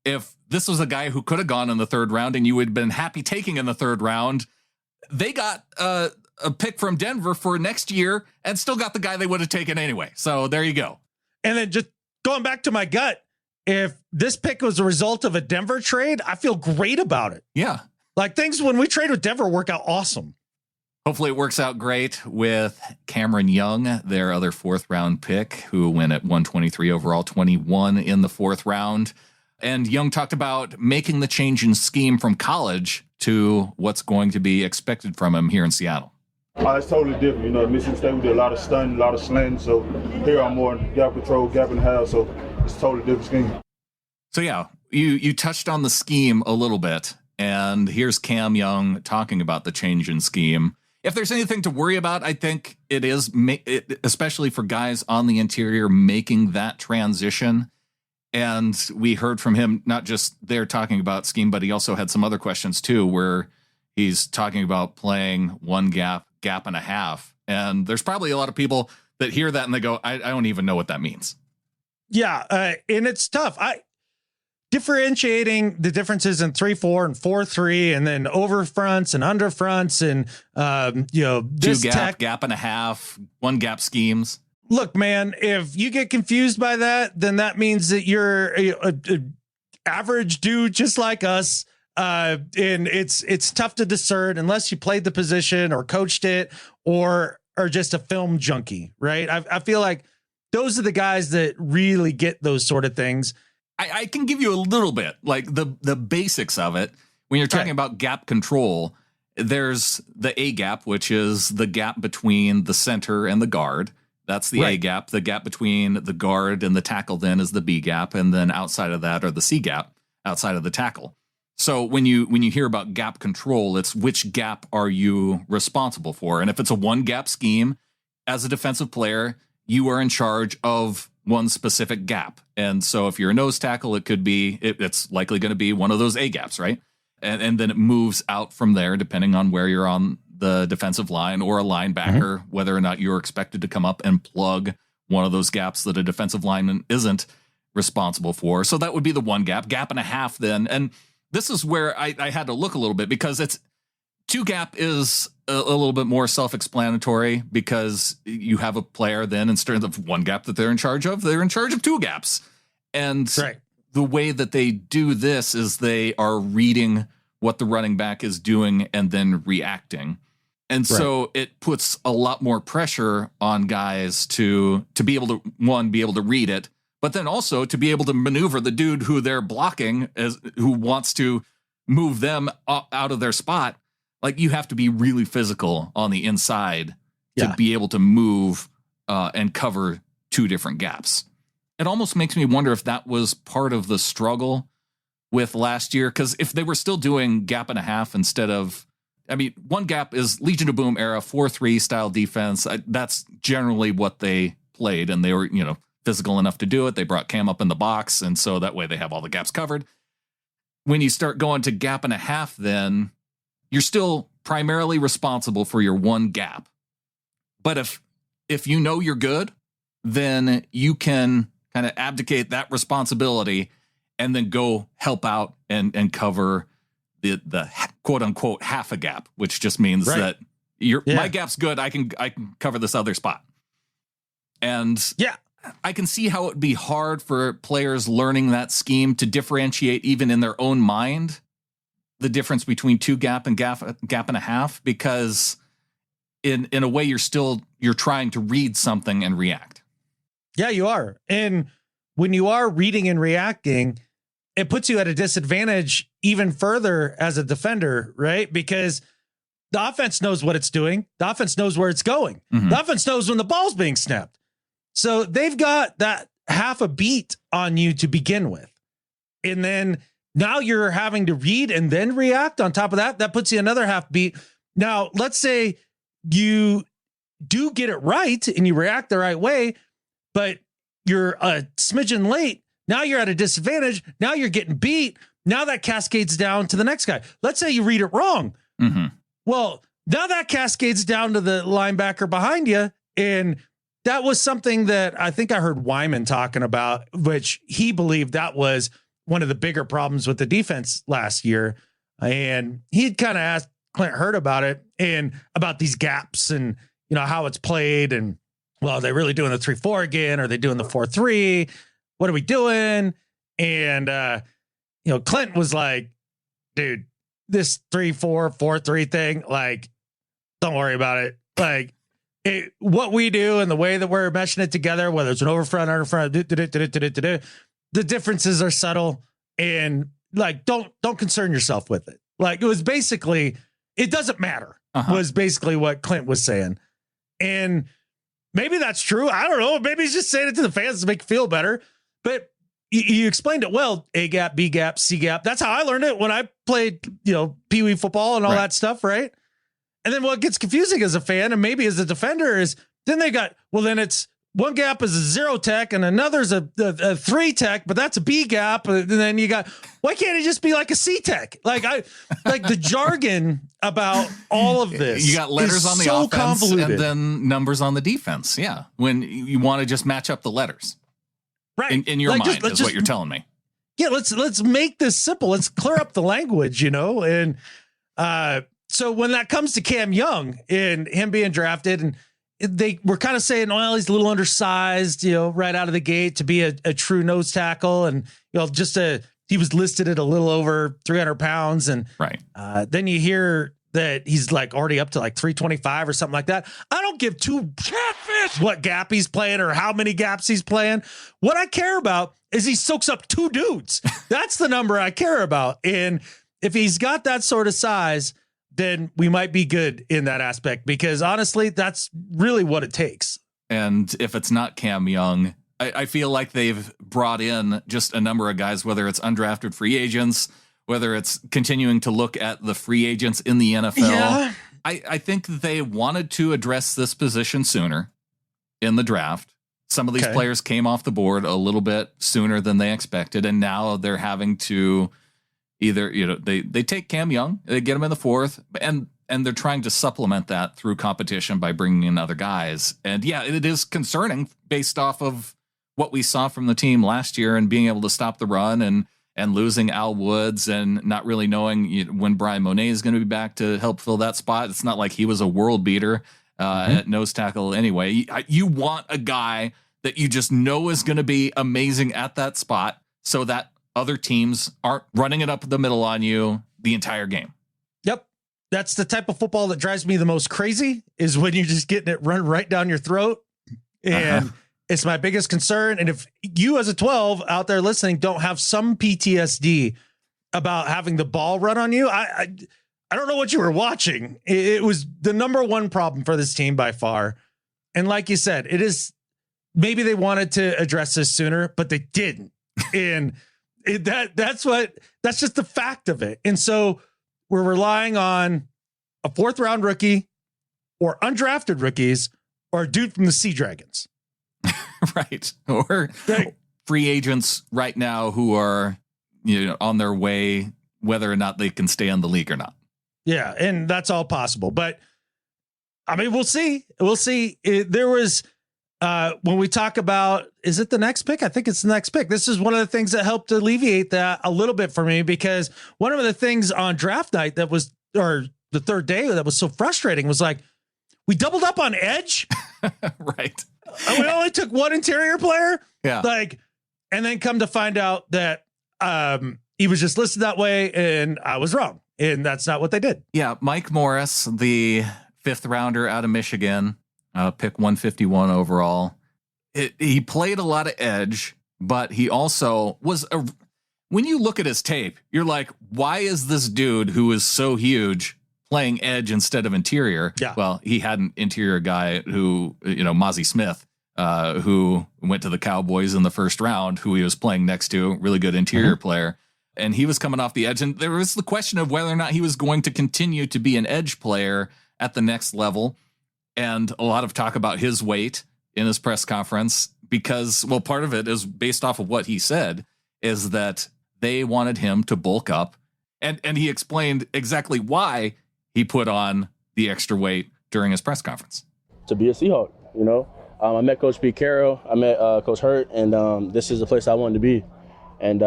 [SPEAKER 1] If this was a guy who could have gone in the 3rd round and you would have been happy taking in the 3rd round, they got a pick from Denver for next year and still got the guy they would have taken anyway. So there you go.
[SPEAKER 2] And then just going back to my gut, if this pick was a result of a Denver trade, I feel great about it.
[SPEAKER 1] Yeah.
[SPEAKER 2] Like things when we trade with Denver work out awesome.
[SPEAKER 1] Hopefully it works out great with Cameron Young, their other 4th round pick, who went at 123 overall, 21 in the 4th round. And Young talked about making the change in scheme from college to what's going to be expected from him here in Seattle.
[SPEAKER 7] It's totally different. At Michigan State, we did a lot of stunting, a lot of slanting. So here I'm more gap control, gap and a half. So it's a totally different scheme.
[SPEAKER 1] So, yeah, you touched on the scheme a little bit. And here's Cam Young talking about the change in scheme. If there's anything to worry about, I think it is, especially for guys on the interior making that transition. And we heard from him, not just there talking about scheme, but he also had some other questions too, where he's talking about playing one gap and a half. And there's probably a lot of people that hear that and they go, I don't even know what that means.
[SPEAKER 2] Yeah. And it's tough. Differentiating the differences in 3-4 and 4-3, and then over fronts and under fronts and, this
[SPEAKER 1] 2 gap and a half, 1 gap schemes.
[SPEAKER 2] Look, man, if you get confused by that, then that means that you're a average dude just like us. And it's tough to discern unless you played the position or coached it or are just a film junkie, right? I feel like those are the guys that really get those sort of things.
[SPEAKER 1] I can give you a little bit, like the basics of it. When you're talking about gap control, there's the A gap, which is the gap between the center and the guard. That's the A gap. The gap between the guard and the tackle then is the B gap. And then outside of that are the C gap outside of the tackle. So when you hear about gap control, it's which gap are you responsible for? And if it's a 1 gap scheme, as a defensive player, you are in charge of one specific gap. And so if you're a nose tackle, it could be, it's likely going to be one of those A gaps, right? And then it moves out from there, depending on where you're on the defensive line or a linebacker, whether or not you're expected to come up and plug one of those gaps that a defensive lineman isn't responsible for. So that would be the 1 gap and a half then. And this is where I had to look a little bit, because it's 2 gap is a little bit more self-explanatory, because you have a player then instead of 1 gap that they're in charge of 2 gaps. And the way that they do this is they are reading what the running back is doing and then reacting. And so it puts a lot more pressure on guys to be able to, one, be able to read it, but then also to be able to maneuver the dude who they're blocking, who wants to move them out of their spot. Like, you have to be really physical on the inside to be able to move and cover 2 different gaps. It almost makes me wonder if that was part of the struggle with last year, because if they were still doing gap and a half instead of, 1 gap is Legion of Boom era 4-3 style defense. That's generally what they played, and they were, physical enough to do it. They brought Cam up in the box, and so that way they have all the gaps covered. When you start going to gap and a half, then you're still primarily responsible for your one gap. But if you know you're good, then you can kind of abdicate that responsibility and then go help out and cover the quote unquote half a gap, which just means that my gap's good. I can cover this other spot. And I can see how it would be hard for players learning that scheme to differentiate even in their own mind the difference between two gap and gap and a half, because in a way you're trying to read something and react.
[SPEAKER 2] Yeah, you are. And when you are reading and reacting, it puts you at a disadvantage even further as a defender, right? Because the offense knows what it's doing. The offense knows where it's going. Mm-hmm. The offense knows when the ball's being snapped. So they've got that half a beat on you to begin with. And then now you're having to read and then react on top of that. That puts you another half beat. Now, let's say you do get it right and you react the right way, but you're a smidgen late. Now you're at a disadvantage. Now you're getting beat. Now that cascades down to the next guy. Let's say you read it wrong. Mm-hmm. Well, now that cascades down to the linebacker behind you. And that was something that I think I heard Wyman talking about, which he believed that was one of the bigger problems with the defense last year. And he'd kind of asked Clint Hurd about it and about these gaps and, you know, how it's played. And, well, are they really doing the 3-4 again? Are they doing the 4-3? What are we doing? And, you know, Clint was like, dude, this 3-4, 4-3 thing, like, don't worry about it. Like, what we do and the way that we're meshing it together, whether it's an overfront, underfront, the differences are subtle, and like, don't concern yourself with it. Like, it was basically, it doesn't matter, was basically what Clint was saying. And maybe that's true. I don't know. Maybe he's just saying it to the fans to make you feel better, but you explained it well. A gap, B gap, C gap. That's how I learned it when I played, you know, Pee Wee football and all that stuff. Right. And then what gets confusing as a fan and maybe as a defender is then they got, well, then it's one gap is a 0 tech and another's a 3 tech, but that's a B gap. And then you got, why can't it just be like a C tech? Like the jargon about all of this.
[SPEAKER 1] You got letters on the
[SPEAKER 2] so
[SPEAKER 1] offense
[SPEAKER 2] convoluted.
[SPEAKER 1] And then numbers on the defense. Yeah. When you want to just match up the letters.
[SPEAKER 2] Right.
[SPEAKER 1] In your mind is what you're telling me.
[SPEAKER 2] Yeah. Let's make this simple. Let's clear up the language, you know? And, so when that comes to Cam Young and him being drafted, and they were kind of saying, well, he's a little undersized, you know, right out of the gate to be a true nose tackle. And, you know, he was listed at a little over 300 pounds. And then you hear that he's like already up to like 325 or something like that. I don't give two catfish what gap he's playing or how many gaps he's playing. What I care about is he soaks up 2 dudes. That's the number I care about. And if he's got that sort of size, then we might be good in that aspect, because honestly, that's really what it takes.
[SPEAKER 1] And if it's not Cam Young, I feel like they've brought in just a number of guys, whether it's undrafted free agents, whether it's continuing to look at the free agents in the NFL. Yeah. I think they wanted to address this position sooner in the draft. Some of these players came off the board a little bit sooner than they expected, and now they're having to either, you know, they take Cam Young, they get him in the 4th, and they're trying to supplement that through competition by bringing in other guys. And yeah, it is concerning based off of what we saw from the team last year and being able to stop the run and losing Al Woods and not really knowing when Brian Monet is going to be back to help fill that spot. It's not like he was a world beater at nose tackle anyway. You want a guy that you just know is going to be amazing at that spot so that other teams aren't running it up the middle on you the entire game.
[SPEAKER 2] Yep. That's the type of football that drives me the most crazy, is when you're just getting it run right down your throat. And it's my biggest concern. And if you as a 12 out there listening don't have some PTSD about having the ball run on you, I don't know what you were watching. It was the number one problem for this team by far. And like you said, it is, maybe they wanted to address this sooner, but they didn't. And that's just the fact of it. And so we're relying on a 4th round rookie or undrafted rookies or a dude from the Sea Dragons.
[SPEAKER 1] Right. Or free agents right now who are, on their way, whether or not they can stay in the league or not.
[SPEAKER 2] Yeah. And that's all possible. But I mean, we'll see. We'll see. There was, when we talk about, is it the next pick? I think it's the next pick. This is one of the things that helped alleviate that a little bit for me, because one of the things on draft night or the third day that was so frustrating was like, we doubled up on edge.
[SPEAKER 1] Right.
[SPEAKER 2] We only took one interior player.
[SPEAKER 1] Yeah.
[SPEAKER 2] And then come to find out that he was just listed that way and I was wrong. And that's not what they did.
[SPEAKER 1] Yeah. Mike Morris, the 5th rounder out of Michigan, pick 151 overall. He played a lot of edge, but he also was when you look at his tape, you're like, why is this dude who is so huge playing edge instead of interior?
[SPEAKER 2] Yeah.
[SPEAKER 1] Well, he had an interior guy who, Mozzie Smith, who went to the Cowboys in the first round, who he was playing next to, really good interior player. And he was coming off the edge. And there was the question of whether or not he was going to continue to be an edge player at the next level. And a lot of talk about his weight in his press conference, because, well, part of it is based off of what he said, is that they wanted him to bulk up. And he explained exactly why he put on the extra weight during his press conference.
[SPEAKER 8] To be a Seahawk, I met Coach Pete Carroll, I met Coach Hurt, and this is the place I wanted to be. And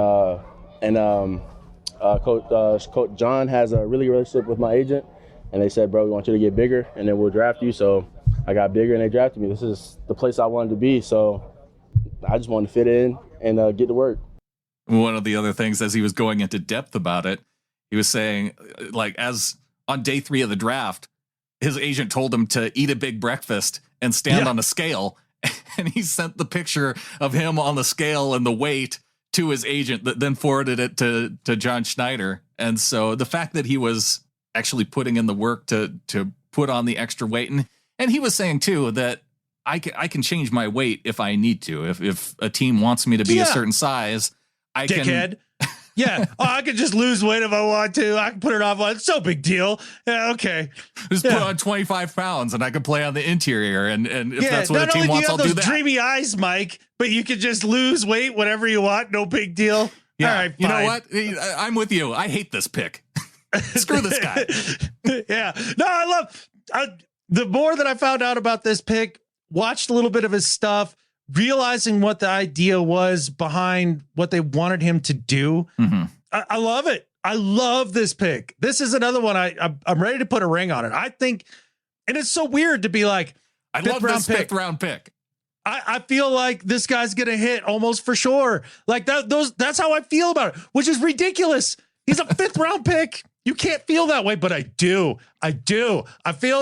[SPEAKER 8] Coach John has a really good relationship with my agent, and they said, bro, we want you to get bigger, and then we'll draft you. So I got bigger, and they drafted me. This is the place I wanted to be, so I just wanted to fit in and get to work.
[SPEAKER 1] One of the other things, as he was going into depth about it, he was saying, as on day 3 of the draft, his agent told him to eat a big breakfast and stand on a scale. And he sent the picture of him on the scale and the weight to his agent, that then forwarded it to John Schneider. And so the fact that he was actually putting in the work to put on the extra weight, and he was saying too that I can change my weight if I need to. If a team wants me to be a certain size, I
[SPEAKER 2] can. Yeah. Oh, I could just lose weight if I want to. I can put it off. It's no big deal. Yeah. Okay.
[SPEAKER 1] Just put on 25 pounds and I can play on the interior. And if that's what a team wants, I'll do that.
[SPEAKER 2] Not only do you have those dreamy eyes, Mike, but you can just lose weight whenever you want. No big deal.
[SPEAKER 1] Yeah.
[SPEAKER 2] All right,
[SPEAKER 1] you know what? I'm with you. I hate this pick. Screw this guy.
[SPEAKER 2] Yeah. No, the more that I found out about this pick, watched a little bit of his stuff, realizing what the idea was behind what they wanted him to do. Mm-hmm. I love it. I love this pick. This is another one I'm ready to put a ring on it. I think, and it's so weird to be like,
[SPEAKER 1] I love this 5th round pick.
[SPEAKER 2] I feel like this guy's going to hit almost for sure. Like that's how I feel about it, which is ridiculous. He's a 5th round pick. You can't feel that way, but I do. I feel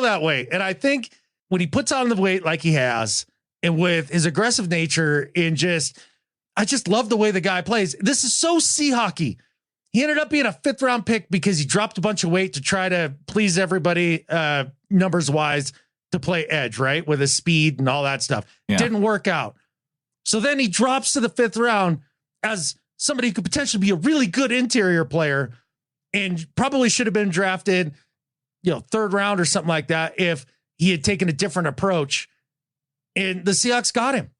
[SPEAKER 2] that way. And I think when he puts on the weight like he has, and with his aggressive nature and I just love the way the guy plays. This is so Seahawky. He ended up being a 5th round pick because he dropped a bunch of weight to try to please everybody, numbers wise, to play edge, right? With his speed and all that stuff. Yeah. Didn't work out. So then he drops to the 5th round as somebody who could potentially be a really good interior player and probably should have been drafted, 3rd round or something like that if he had taken a different approach. And the Seahawks got him.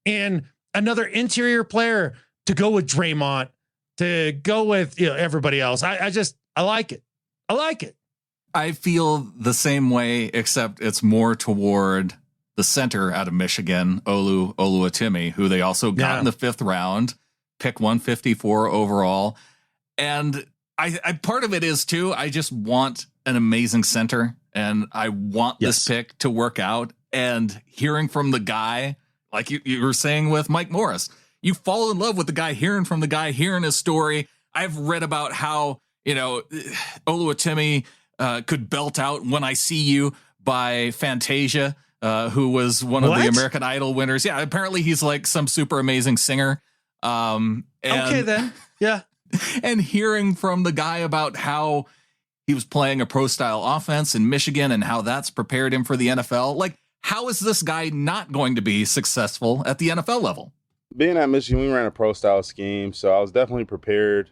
[SPEAKER 2] And another interior player to go with Draymond, to go with everybody else. I like it. I like it.
[SPEAKER 1] I feel the same way, except it's more toward the center out of Michigan, Olu Oluwatimi, who they also got in the 5th round, pick 154 overall. And I part of it is too, I just want an amazing center, and I want this pick to work out. And hearing from the guy, like you were saying with Mike Morris, you fall in love with the guy, hearing from the guy, hearing his story. I've read about how, Oluwatimi could belt out When I See You by Fantasia, who was one of the American Idol winners. Yeah, apparently he's like some super amazing singer.
[SPEAKER 2] Okay, then. Yeah.
[SPEAKER 1] And hearing from the guy about how he was playing a pro-style offense in Michigan and how that's prepared him for the NFL, like, how is this guy not going to be successful at the NFL level?
[SPEAKER 9] Being at Michigan, we ran a pro-style scheme, so I was definitely prepared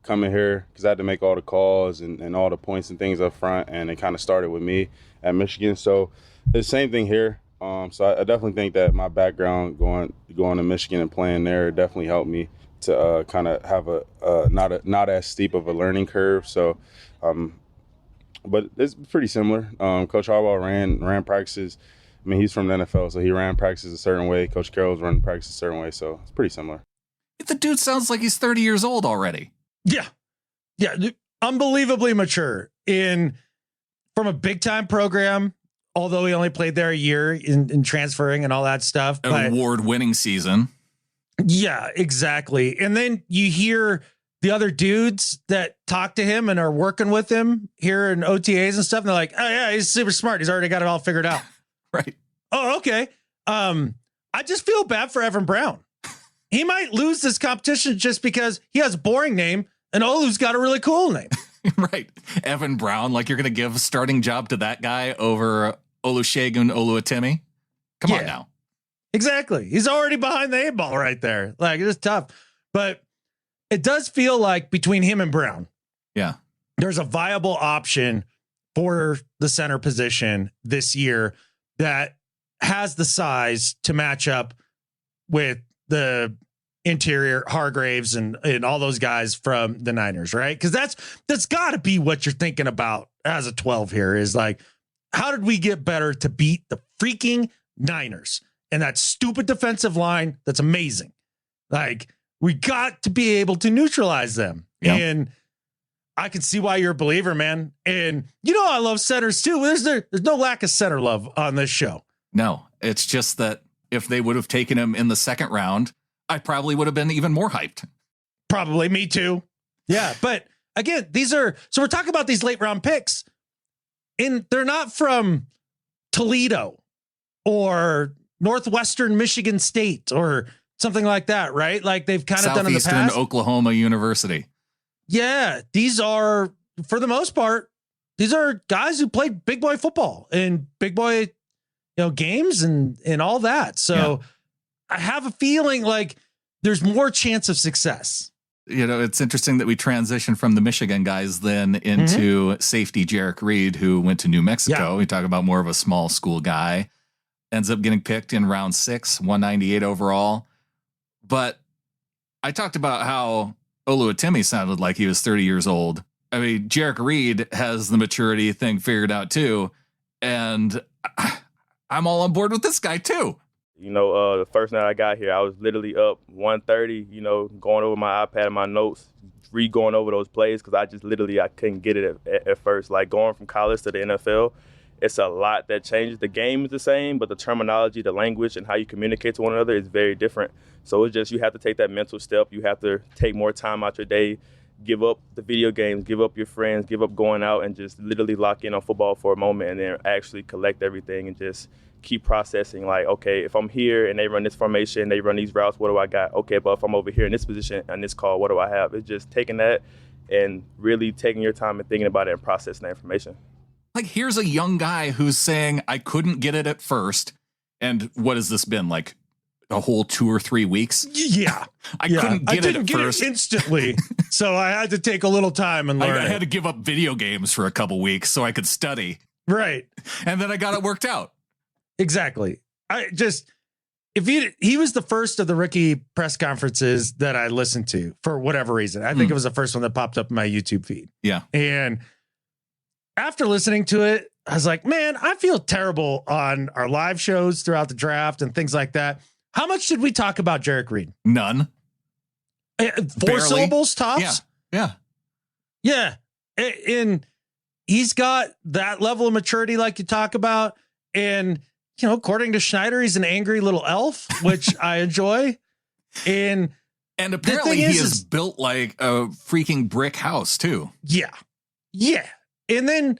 [SPEAKER 9] coming here because I had to make all the calls and all the points and things up front, and it kind of started with me at Michigan. So the same thing here. So I definitely think that my background going to Michigan and playing there definitely helped me to kind of have a not as steep of a learning curve. So, but it's pretty similar. Coach Harbaugh ran practices. I mean, he's from the NFL, so he ran practices a certain way. Coach Carroll's running practices a certain way, so it's pretty similar.
[SPEAKER 1] The dude sounds like he's 30 years old already.
[SPEAKER 2] Yeah. Unbelievably mature from a big time program. Although he only played there a year in transferring and all that stuff.
[SPEAKER 1] An award-winning season.
[SPEAKER 2] Yeah, exactly. And then you hear the other dudes that talk to him and are working with him here in OTAs and stuff. And they're like, oh, yeah, he's super smart. He's already got it all figured out.
[SPEAKER 1] Right.
[SPEAKER 2] Oh, okay. I just feel bad for Evan Brown. He might lose this competition just because he has a boring name and Olu's got a really cool name.
[SPEAKER 1] Right. Evan Brown, like you're going to give a starting job to that guy over Olu Oluwatimi? Come on now.
[SPEAKER 2] Exactly. He's already behind the 8 ball right there. Like, it's tough. But it does feel like between him and Brown, there's a viable option for the center position this year that has the size to match up with the interior Hargraves and all those guys from the Niners, right? Because that's got to be what you're thinking about as a 12 here is like, how did we get better to beat the freaking Niners and that stupid defensive line? That's amazing. Like, we got to be able to neutralize them. Yep. And I can see why you're a believer, man. And I love centers too. There's no lack of center love on this show.
[SPEAKER 1] No, it's just that if they would have taken him in the second round, I probably would have been even more hyped.
[SPEAKER 2] Probably me too. Yeah. But again, so we're talking about these late round picks and they're not from Toledo or Northwestern Michigan State or something like that, right? Like they've kind of done in the past.
[SPEAKER 1] Southeastern Oklahoma University.
[SPEAKER 2] Yeah. These are, for the most part, these are guys who played big boy football and big boy, games and all that. So I have a feeling like there's more chance of success.
[SPEAKER 1] It's interesting that we transitioned from the Michigan guys then into safety Jerrick Reed, who went to New Mexico. We talk about more of a small school guy, ends up getting picked in round 6, 198 overall. But I talked about how Olu Oluwatimi sounded like he was 30 years old. I mean, Jerrick Reed has the maturity thing figured out too. And I'm all on board with this guy too.
[SPEAKER 8] The first night I got here, I was literally up 1:30, going over my iPad and my notes, going over those plays because I couldn't get it at first. Like going from college to the NFL, it's a lot that changes. The game is the same, but the terminology, the language, and how you communicate to one another is very different. So it's just you have to take that mental step. You have to take more time out your day, give up the video games, give up your friends, give up going out, and just literally lock in on football for a moment and then actually collect everything and just keep processing. Like, okay, if I'm here and they run this formation, they run these routes, what do I got? Okay, but if I'm over here in this position on this call, what do I have? It's just taking that and really taking your time and thinking about it and processing that information.
[SPEAKER 1] Like, here's a young guy who's saying, I couldn't get it at first. And what has this been, like a whole 2 or 3 weeks?
[SPEAKER 2] Yeah.
[SPEAKER 1] I couldn't get it at first.
[SPEAKER 2] Instantly. So I had to take a little time and learn.
[SPEAKER 1] I had to give up video games for a couple weeks so I could study.
[SPEAKER 2] Right.
[SPEAKER 1] And then I got it worked out.
[SPEAKER 2] Exactly. He was the first of the rookie press conferences that I listened to for whatever reason. I think it was the first one that popped up in my YouTube feed.
[SPEAKER 1] Yeah.
[SPEAKER 2] And after listening to it, I was like, man, I feel terrible on our live shows throughout the draft and things like that. How much did we talk about Jerrick Reed?
[SPEAKER 1] None.
[SPEAKER 2] 4 syllables tops?
[SPEAKER 1] Yeah.
[SPEAKER 2] And he's got that level of maturity like you talk about. And, according to Schneider, he's an angry little elf, which I enjoy. And
[SPEAKER 1] apparently he is built like a freaking brick house too.
[SPEAKER 2] Yeah. And then,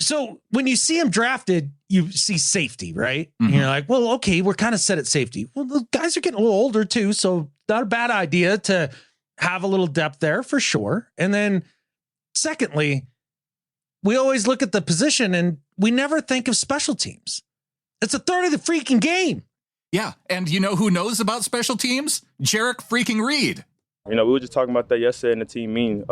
[SPEAKER 2] so when you see him drafted, you see safety, right? Mm-hmm. And you're like, well, okay, we're kind of set at safety. Well, the guys are getting a little older too, so not a bad idea to have a little depth there for sure. And then secondly, we always look at the position and we never think of special teams. It's a third of the freaking game.
[SPEAKER 1] Yeah. And you know who knows about special teams? Jerrick freaking Reed.
[SPEAKER 8] We were just talking about that yesterday in the team meeting.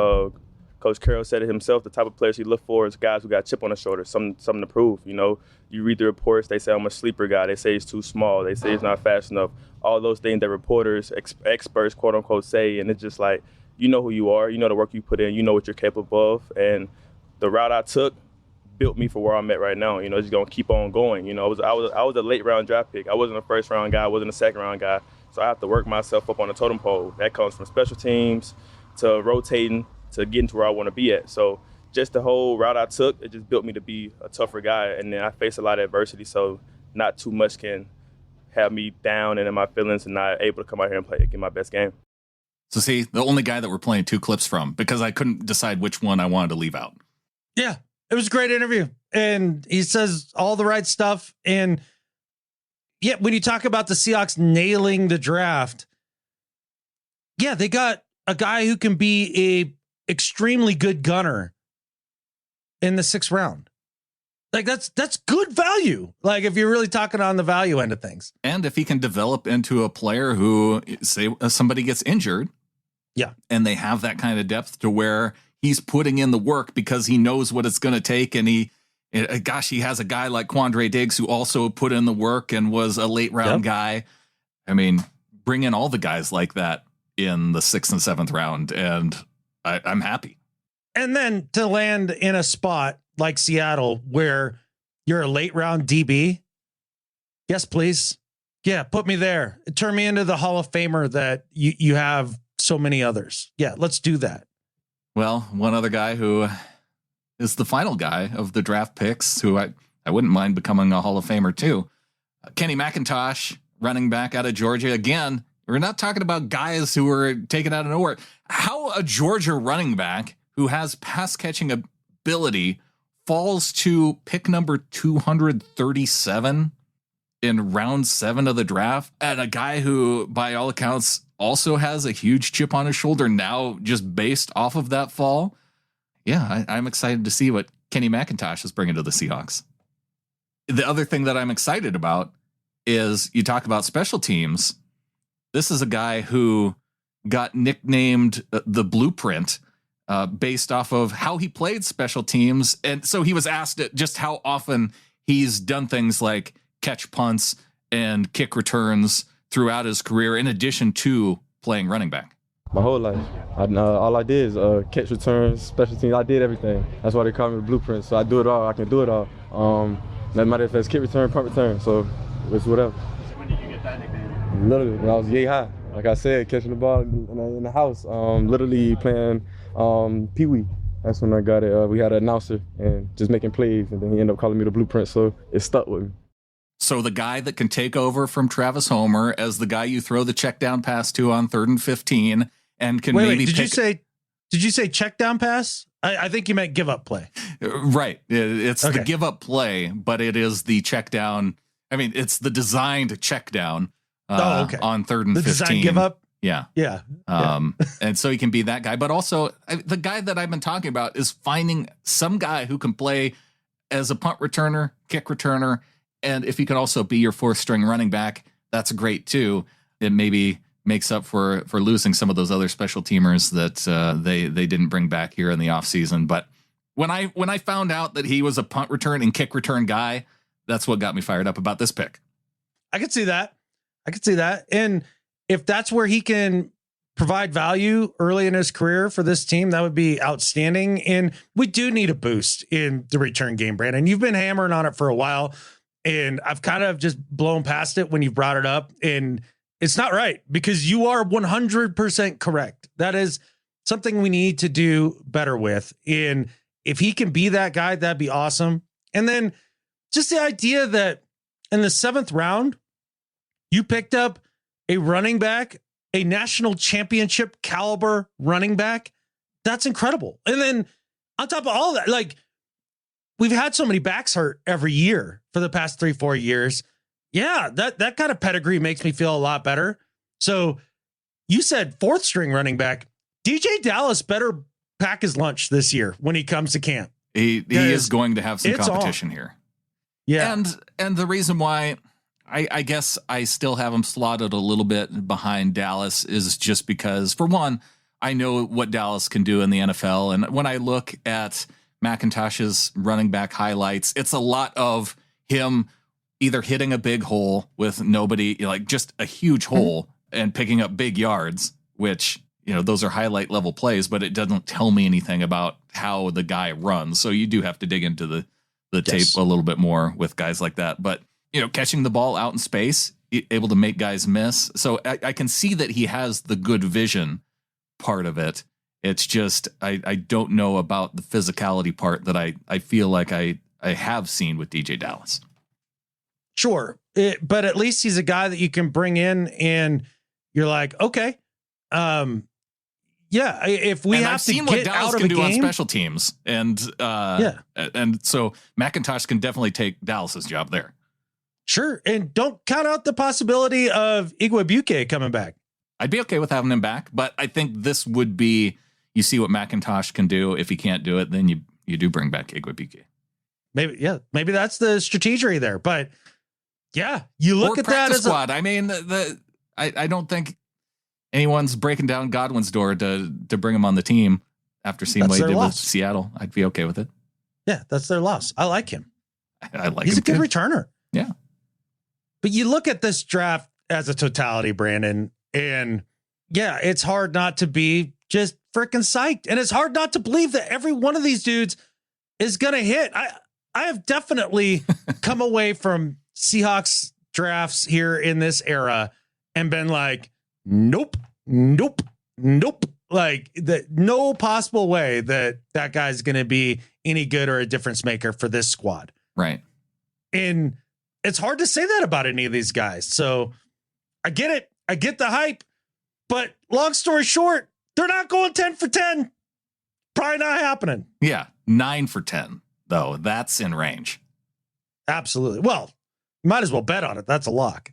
[SPEAKER 8] Coach Carroll said it himself, the type of players he look for is guys who got a chip on their shoulder, something to prove. You know, you read the reports, they say I'm a sleeper guy. They say he's too small. They say he's not fast enough. All those things that reporters, experts, quote unquote, say. And it's just like, you know who you are. You know the work you put in. You know what you're capable of. And the route I took built me for where I'm at right now. You know, just going to keep on going. You know, I was a late round draft pick. I wasn't a first round guy. I wasn't a second round guy. So I have to work myself up on the totem pole. That comes from special teams to rotating to getting to where I want to be at. So just the whole route I took, it just built me to be a tougher guy. And then I faced a lot of adversity, so not too much can have me down and in my feelings and not able to come out here and play, get my best game.
[SPEAKER 1] So see, the only guy that we're playing 2 clips from, because I couldn't decide which one I wanted to leave out.
[SPEAKER 2] Yeah, it was a great interview. And he says all the right stuff. And yeah, when you talk about the Seahawks nailing the draft, yeah, they got a guy who can be a extremely good gunner in the 6th round. Like that's good value. Like if you're really talking on the value end of things.
[SPEAKER 1] And if he can develop into a player who, say somebody gets injured,
[SPEAKER 2] yeah,
[SPEAKER 1] and they have that kind of depth to where he's putting in the work because he knows what it's going to take. And he has a guy like Quandre Diggs who also put in the work and was a late round guy. I mean, bring in all the guys like that in the 6th and 7th round, and I'm happy.
[SPEAKER 2] And then to land in a spot like Seattle where you're a late round DB. Yes, please. Yeah, put me there. Turn me into the Hall of Famer that you have so many others. Yeah, let's do that.
[SPEAKER 1] Well, one other guy who is the final guy of the draft picks who I wouldn't mind becoming a Hall of Famer too. Kenny McIntosh, running back out of Georgia. Again, we're not talking about guys who were taken out of nowhere. How a Georgia running back who has pass catching ability falls to pick number 237 in round 7 of the draft, and a guy who, by all accounts, also has a huge chip on his shoulder now just based off of that fall. Yeah, I'm excited to see what Kenny McIntosh is bringing to the Seahawks. The other thing that I'm excited about is you talk about special teams. This is a guy who got nicknamed the Blueprint based off of how he played special teams. And so he was asked just how often he's done things like catch punts and kick returns throughout his career, in addition to playing running back.
[SPEAKER 10] My whole life. All I did is catch returns, special teams. I did everything. That's why they call me the Blueprint. So I do it all. I can do it all. No matter if it's kick return, punt return. So it's whatever.
[SPEAKER 11] So when did you get that nickname?
[SPEAKER 10] Literally, when I was yay high. Like I said, catching the ball in the house. Literally playing Pee Wee. That's when I got it. We had an announcer and just making plays, and then he ended up calling me the Blueprint. So it stuck with me.
[SPEAKER 1] So the guy that can take over from Travis Homer as the guy you throw the check down pass to on 3rd and 15 and can maybe
[SPEAKER 2] did you say check down pass? I think you meant give up play.
[SPEAKER 1] Right. It's the give up play, but it is the check down. I mean, it's the designed check down on 3rd and 15.
[SPEAKER 2] Design give up?
[SPEAKER 1] Yeah.
[SPEAKER 2] Yeah.
[SPEAKER 1] And so he can be that guy. But also, the guy that I've been talking about is finding some guy who can play as a punt returner, kick returner, and if he can also be your 4th string running back, that's great too. It maybe makes up for losing some of those other special teamers that they didn't bring back here in the offseason. But when I found out that he was a punt return and kick return guy, that's what got me fired up about this pick.
[SPEAKER 2] I could see that. And if that's where he can provide value early in his career for this team, that would be outstanding. And we do need a boost in the return game, Brandon. You've been hammering on it for a while, and I've kind of just blown past it when you brought it up. And it's not right, because you are 100% correct. That is something we need to do better with. And if he can be that guy, that'd be awesome. And then just the idea that in the 7th round, you picked up a running back, a national championship caliber running back. That's incredible. And then on top of all that, like, we've had so many backs hurt every year for the past 3-4 years. Yeah, that kind of pedigree makes me feel a lot better. So you said 4th string running back. DJ Dallas better pack his lunch this year when he comes to camp.
[SPEAKER 1] He is going to have some competition here.
[SPEAKER 2] Yeah.
[SPEAKER 1] And the reason why I guess I still have him slotted a little bit behind Dallas is just because, for one, I know what Dallas can do in the NFL. And when I look at McIntosh's running back highlights, it's a lot of him either hitting a big hole with nobody, like just a huge hole and picking up big yards, which, those are highlight level plays, but it doesn't tell me anything about how the guy runs. So you do have to dig into the tape a little bit more with guys like that. But, catching the ball out in space, able to make guys miss. So I can see that he has the good vision part of it. It's just, I don't know about the physicality part that I feel like I have seen with DJ Dallas.
[SPEAKER 2] Sure. But at least he's a guy that you can bring in and you're like, okay. If we have to get out of a game on
[SPEAKER 1] special teams and so McIntosh can definitely take Dallas's job there.
[SPEAKER 2] Sure. And don't count out the possibility of Iguabuke coming back.
[SPEAKER 1] I'd be okay with having him back, but I think this would be, you see what McIntosh can do. If he can't do it, then you do bring back Iguabuke.
[SPEAKER 2] Maybe that's the strategery there, but you look at that as
[SPEAKER 1] squad. I mean, I don't think anyone's breaking down Godwin's door to bring him on the team after seeing what he did with Seattle. I'd be okay with it.
[SPEAKER 2] Yeah, that's their loss. I like him.
[SPEAKER 1] He's
[SPEAKER 2] a good returner.
[SPEAKER 1] Yeah.
[SPEAKER 2] But you look at this draft as a totality, Brandon, and it's hard not to be just freaking psyched. And it's hard not to believe that every one of these dudes is going to hit. I have definitely come away from Seahawks drafts here in this era and been like, nope. Like no possible way that guy's going to be any good or a difference maker for this squad.
[SPEAKER 1] Right.
[SPEAKER 2] And it's hard to say that about any of these guys. So I get it. I get the hype, but long story short, they're not going 10 for 10. Probably not happening.
[SPEAKER 1] Yeah. 9 for 10 though. That's in range.
[SPEAKER 2] Absolutely. Well, might as well bet on it. That's a lock.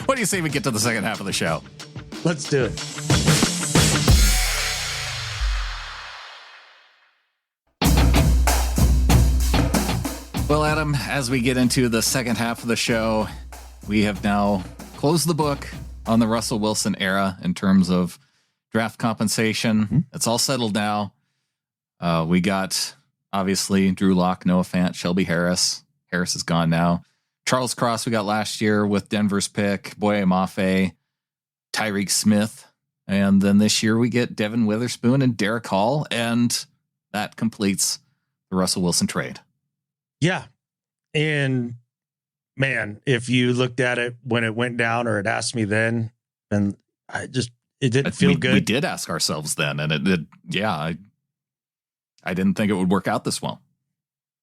[SPEAKER 1] What do you say we get to the second half of the show?
[SPEAKER 2] Let's do it.
[SPEAKER 1] Well, Adam, as we get into the second half of the show, we have now closed the book on the Russell Wilson era in terms of draft compensation. Mm-hmm. It's all settled now. We got, obviously, Drew Lock, Noah Fant, Shelby Harris. Harris is gone now. Charles Cross we got last year with Denver's pick, Boye Mafe, Tyreek Smith. And then this year we get Devin Witherspoon and Derick Hall. And that completes the Russell Wilson trade.
[SPEAKER 2] Yeah. And man, if you looked at it when it went down or it asked me then, and it didn't feel good.
[SPEAKER 1] We did ask ourselves then, and it did. Yeah. I didn't think it would work out this well.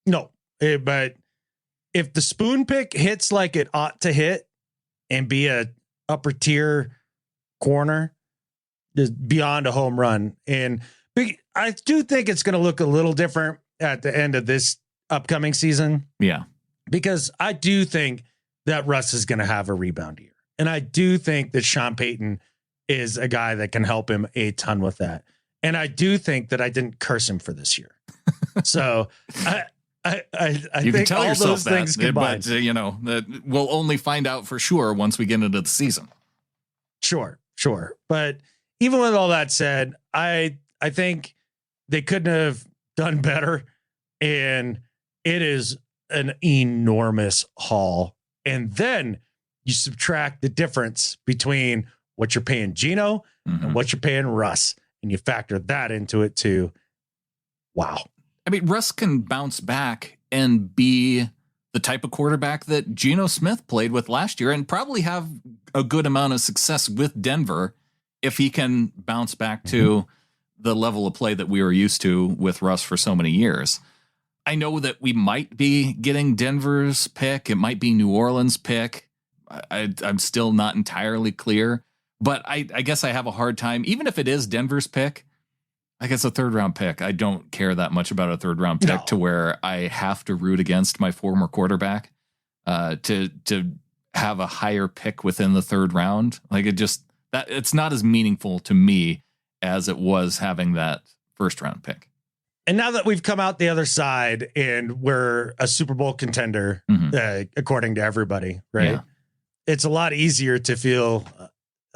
[SPEAKER 2] No, but if the spoon pick hits like it ought to hit and be a upper tier corner, just beyond a home run. And I do think it's going to look a little different at the end of this upcoming season.
[SPEAKER 1] Yeah.
[SPEAKER 2] Because I do think that Russ is going to have a rebound year. And I do think that Sean Payton is a guy that can help him a ton with that. And I do think that I didn't curse him for this year. So I
[SPEAKER 1] you
[SPEAKER 2] think
[SPEAKER 1] can tell
[SPEAKER 2] all
[SPEAKER 1] yourself
[SPEAKER 2] those things
[SPEAKER 1] that,
[SPEAKER 2] combined.
[SPEAKER 1] but we'll only find out for sure once we get into the season.
[SPEAKER 2] Sure. But even with all that said, I think they couldn't have done better. And it is an enormous haul. And then you subtract the difference between what you're paying Geno and what you're paying Russ. And you factor that into it too. Wow.
[SPEAKER 1] I mean, Russ can bounce back and be the type of quarterback that Geno Smith played with last year and probably have a good amount of success with Denver if he can bounce back to the level of play that we were used to with Russ for so many years. I know that we might be getting Denver's pick. It might be New Orleans' pick. I'm still not entirely clear, but I guess I have a hard time. Even if it is Denver's pick, I guess a third round pick. I don't care that much about a third round pick to where I have to root against my former quarterback to have a higher pick within the third round. Like it's not as meaningful to me as it was having that first round pick.
[SPEAKER 2] And now that we've come out the other side and we're a Super Bowl contender, according to everybody, right? Yeah. It's a lot easier to feel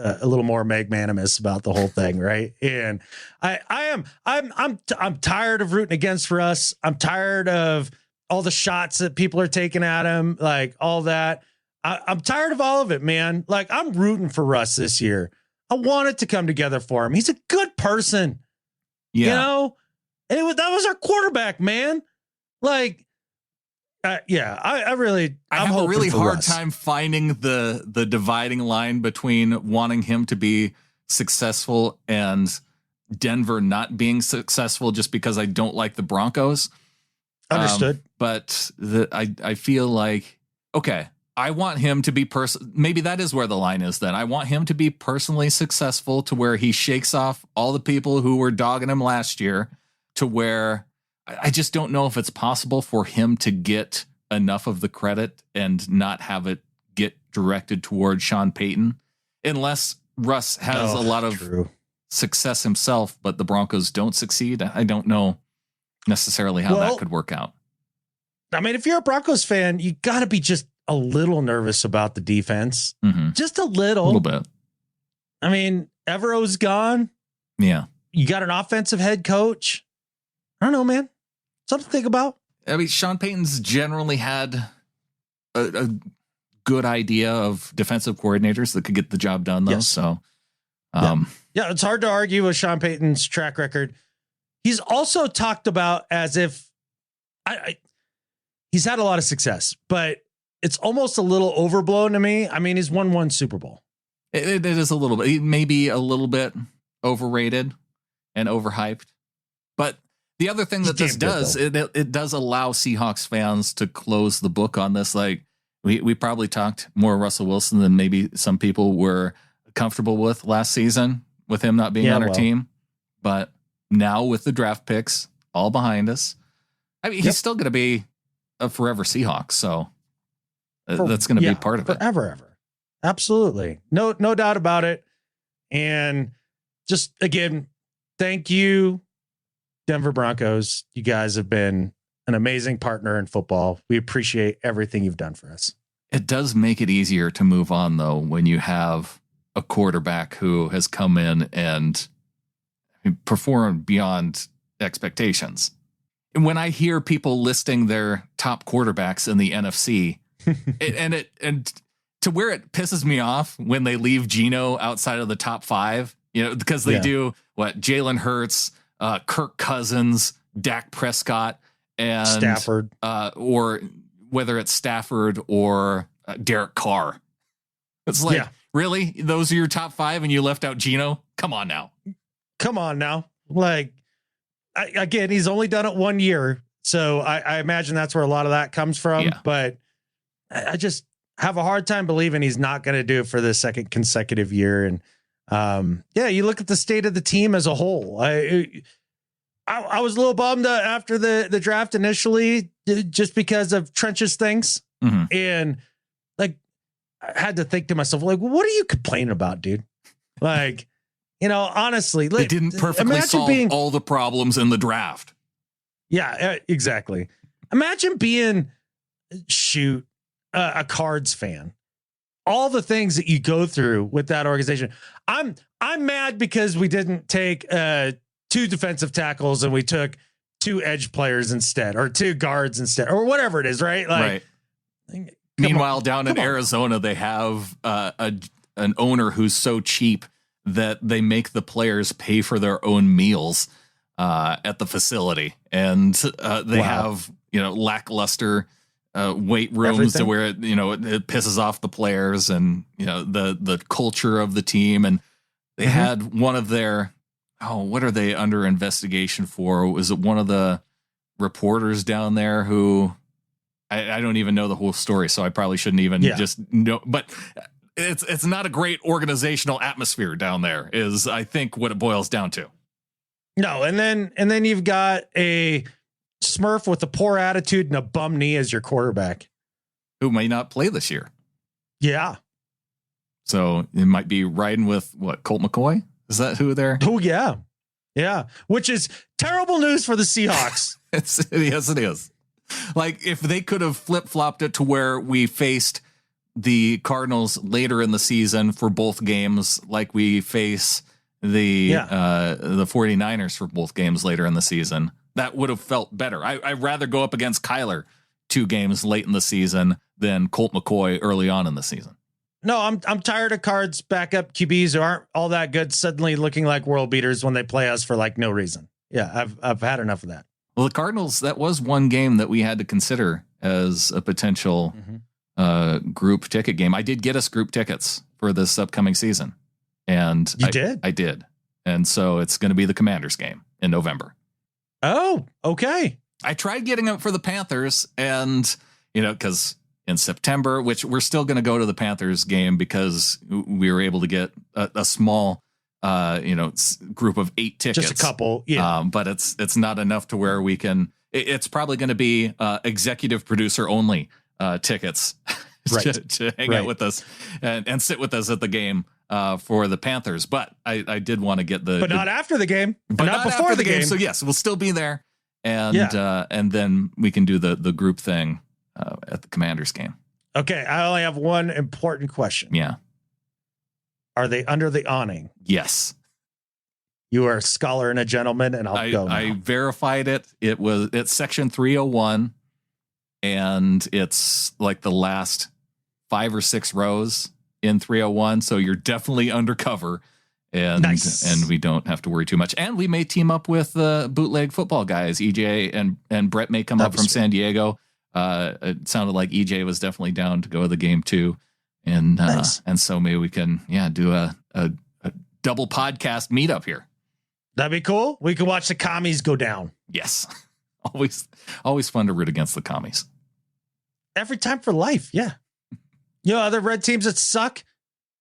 [SPEAKER 2] a little more magnanimous about the whole thing, right? And I'm tired of rooting against Russ. I'm tired of all the shots that people are taking at him, like all that. I'm tired of all of it, man. Like, I'm rooting for Russ this year. I want it to come together for him. He's a good person.
[SPEAKER 1] Yeah.
[SPEAKER 2] You know, and that was our quarterback, man. Like, I have a really hard
[SPEAKER 1] time finding the dividing line between wanting him to be successful and Denver not being successful just because I don't like the Broncos.
[SPEAKER 2] Understood.
[SPEAKER 1] But I feel like, okay, I want him to be maybe that is where the line is then. I want him to be personally successful to where he shakes off all the people who were dogging him last year, to where I just don't know if it's possible for him to get enough of the credit and not have it get directed towards Sean Payton, unless Russ has a lot of success himself, but the Broncos don't succeed. I don't know necessarily how that could work out.
[SPEAKER 2] I mean, if you're a Broncos fan, you got to be just a little nervous about the defense.
[SPEAKER 1] Mm-hmm.
[SPEAKER 2] Just a little
[SPEAKER 1] bit.
[SPEAKER 2] I mean, Evero's gone.
[SPEAKER 1] Yeah.
[SPEAKER 2] You got an offensive head coach. I don't know, man. Something to think about.
[SPEAKER 1] I mean, Sean Payton's generally had a good idea of defensive coordinators that could get the job done, though. Yes. So,
[SPEAKER 2] yeah, it's hard to argue with Sean Payton's track record. He's also talked about as if he's had a lot of success, but it's almost a little overblown to me. I mean, he's won one Super Bowl.
[SPEAKER 1] It is a little bit, maybe a little bit overrated and overhyped. But the other thing that this does, it does allow Seahawks fans to close the book on this. Like, we probably talked more Russell Wilson than maybe some people were comfortable with last season, with him not being on our team. But now with the draft picks all behind us, I mean, he's still going to be a forever Seahawk. So that's going to be part of it.
[SPEAKER 2] Forever. Absolutely. No doubt about it. And just, again, thank you, Denver Broncos. You guys have been an amazing partner in football. We appreciate everything you've done for us.
[SPEAKER 1] It does make it easier to move on, though, when you have a quarterback who has come in and performed beyond expectations. And when I hear people listing their top quarterbacks in the NFC, and to where it pisses me off when they leave Geno outside of the top 5, you know, because they do Jalen Hurts, Kirk Cousins, Dak Prescott, and
[SPEAKER 2] Stafford,
[SPEAKER 1] or whether it's Stafford or Derek Carr. It's like, really? Those are your top 5 and you left out Geno? Come on now.
[SPEAKER 2] Like, again, he's only done it 1 year. So I imagine that's where a lot of that comes from. Yeah. But I just have a hard time believing he's not going to do it for the second consecutive year. And you look at the state of the team as a whole. I was a little bummed after the draft initially, just because of Trench's things.
[SPEAKER 1] Mm-hmm.
[SPEAKER 2] And like, I had to think to myself, like, what are you complaining about, dude? Like, you know, honestly,
[SPEAKER 1] they didn't perfectly solve all the problems in the draft.
[SPEAKER 2] Yeah, exactly. Imagine being a Cards fan. All the things that you go through with that organization. I'm mad because we didn't take 2 defensive tackles and we took 2 edge players instead, or 2 guards instead, or whatever it is, right? Like,
[SPEAKER 1] right. Meanwhile, down in Arizona, they have an owner who's so cheap that they make the players pay for their own meals at the facility, and they have lackluster weight rooms to where it pisses off the players, and the culture of the team. And they had one of their what are they under investigation for? Was it one of the reporters down there who I don't even know the whole story, so I probably shouldn't even just know, but it's not a great organizational atmosphere down there, is I think what it boils down to.
[SPEAKER 2] No, and then you've got a Smurf with a poor attitude and a bum knee as your quarterback,
[SPEAKER 1] who may not play this year.
[SPEAKER 2] Yeah.
[SPEAKER 1] So it might be riding with Colt McCoy? Is that who they're?
[SPEAKER 2] Oh yeah. Yeah. Which is terrible news for the Seahawks.
[SPEAKER 1] Yes, it is. Like, if they could have flip-flopped it to where we faced the Cardinals later in the season for both games, like we face the 49ers for both games later in the season. That would have felt better. I'd rather go up against Kyler 2 games late in the season than Colt McCoy early on in the season.
[SPEAKER 2] No, I'm tired of Cards backup QBs who aren't all that good suddenly looking like world beaters when they play us for like no reason. Yeah, I've had enough of that.
[SPEAKER 1] Well, the Cardinals, that was one game that we had to consider as a potential group ticket game. I did get us group tickets for this upcoming season. And I did. And so it's going to be the Commanders game in November.
[SPEAKER 2] Oh, okay.
[SPEAKER 1] I tried getting them for the Panthers and, because in September, which we're still going to go to the Panthers game because we were able to get a small, group of 8 tickets.
[SPEAKER 2] Just a couple. Yeah.
[SPEAKER 1] But it's not enough to where we can, it's probably going to be executive producer only tickets to hang out with us and sit with us at the game for the Panthers. But I did want to get
[SPEAKER 2] but not after the game, but not before the game.
[SPEAKER 1] So yes, we'll still be there. And then we can do the group thing at the Commanders game.
[SPEAKER 2] Okay. I only have one important question.
[SPEAKER 1] Yeah.
[SPEAKER 2] Are they under the awning?
[SPEAKER 1] Yes.
[SPEAKER 2] You are a scholar and a gentleman, and I'll go now.
[SPEAKER 1] I verified it. It's section 301, and it's like the last 5 or 6 rows in 301. So you're definitely undercover, and we don't have to worry too much. And we may team up with bootleg football guys. EJ and Brett may come up from San Diego. It sounded like EJ was definitely down to go to the game too. And so maybe we can do a double podcast meetup here.
[SPEAKER 2] That'd be cool. We could watch the commies go down.
[SPEAKER 1] Yes. Always fun to root against the commies.
[SPEAKER 2] Every time for life. Yeah. Other red teams that suck.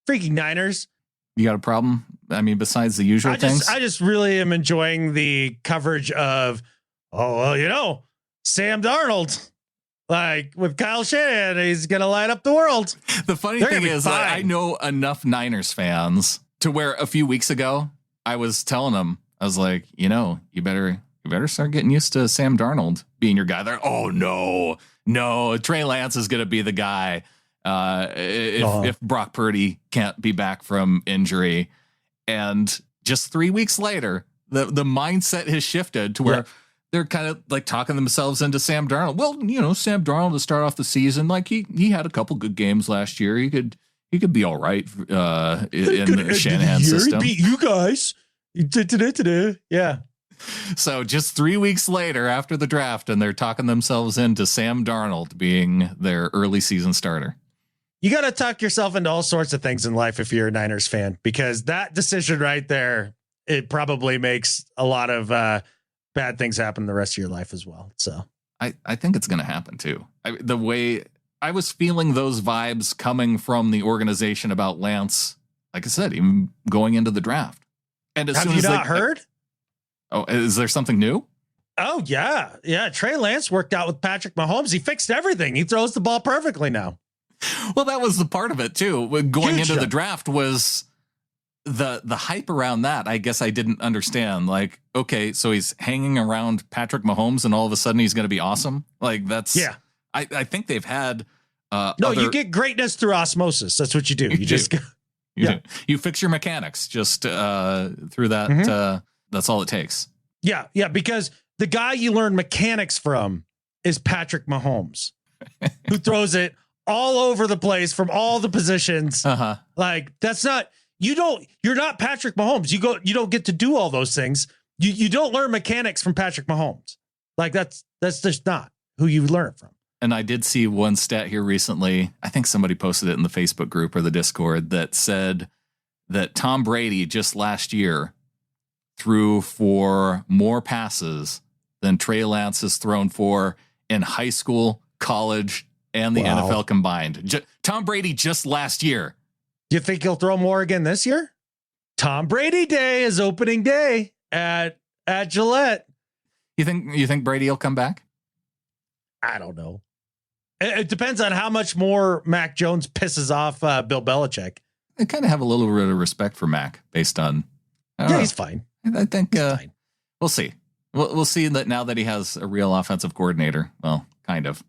[SPEAKER 2] Freaking Niners.
[SPEAKER 1] You got a problem? I mean, besides the usual things?
[SPEAKER 2] I just really am enjoying the coverage of, Sam Darnold. Like with Kyle Shanahan, he's going to light up the world.
[SPEAKER 1] The funny thing is, I know enough Niners fans to where a few weeks ago, I was telling them, I was like, you better start getting used to Sam Darnold being your guy there. Oh, no, Trey Lance is going to be the guy. If Brock Purdy can't be back from injury. And just 3 weeks later, the mindset has shifted to where they're kind of like talking themselves into Sam Darnold. Well, Sam Darnold to start off the season, like he had a couple good games last year. He could be all right in the Shanahan system.
[SPEAKER 2] Beat you guys. Yeah.
[SPEAKER 1] So just 3 weeks later after the draft, and they're talking themselves into Sam Darnold being their early season starter.
[SPEAKER 2] You got to talk yourself into all sorts of things in life if you're a Niners fan, because that decision right there, it probably makes a lot of bad things happen the rest of your life as well. So
[SPEAKER 1] I think it's going to happen too. The way I was feeling those vibes coming from the organization about Lance, like I said, even going into the draft. And
[SPEAKER 2] have you not heard?
[SPEAKER 1] Oh, is there something new?
[SPEAKER 2] Oh yeah. Yeah. Trey Lance worked out with Patrick Mahomes. He fixed everything. He throws the ball perfectly now.
[SPEAKER 1] Well, that was the part of it too. Going into the draft was the hype around that. I guess I didn't understand. Like, okay, so he's hanging around Patrick Mahomes and all of a sudden he's going to be awesome. Like that's, I think they've had,
[SPEAKER 2] you get greatness through osmosis. That's what you do.
[SPEAKER 1] You fix your mechanics just through that. That's all it takes.
[SPEAKER 2] Yeah. Yeah. Because the guy you learn mechanics from is Patrick Mahomes, who throws it all over the place from all the positions. Like that's not, you're not Patrick Mahomes. You don't get to do all those things. You don't learn mechanics from Patrick Mahomes. Like that's just not who you learn from.
[SPEAKER 1] And I did see one stat here recently. I think somebody posted it in the Facebook group or the Discord that said that Tom Brady just last year threw for more passes than Trey Lance has thrown for in high school, college, and the NFL combined. Tom Brady just last year.
[SPEAKER 2] Do you think he'll throw more again this year? Tom Brady Day is opening day at Gillette.
[SPEAKER 1] You think Brady will come back?
[SPEAKER 2] I don't know. It depends on how much more Mac Jones pisses off Bill Belichick.
[SPEAKER 1] I kind of have a little bit of respect for Mac based on.
[SPEAKER 2] He's fine.
[SPEAKER 1] I think we'll see. We'll see that now that he has a real offensive coordinator. Well, kind of.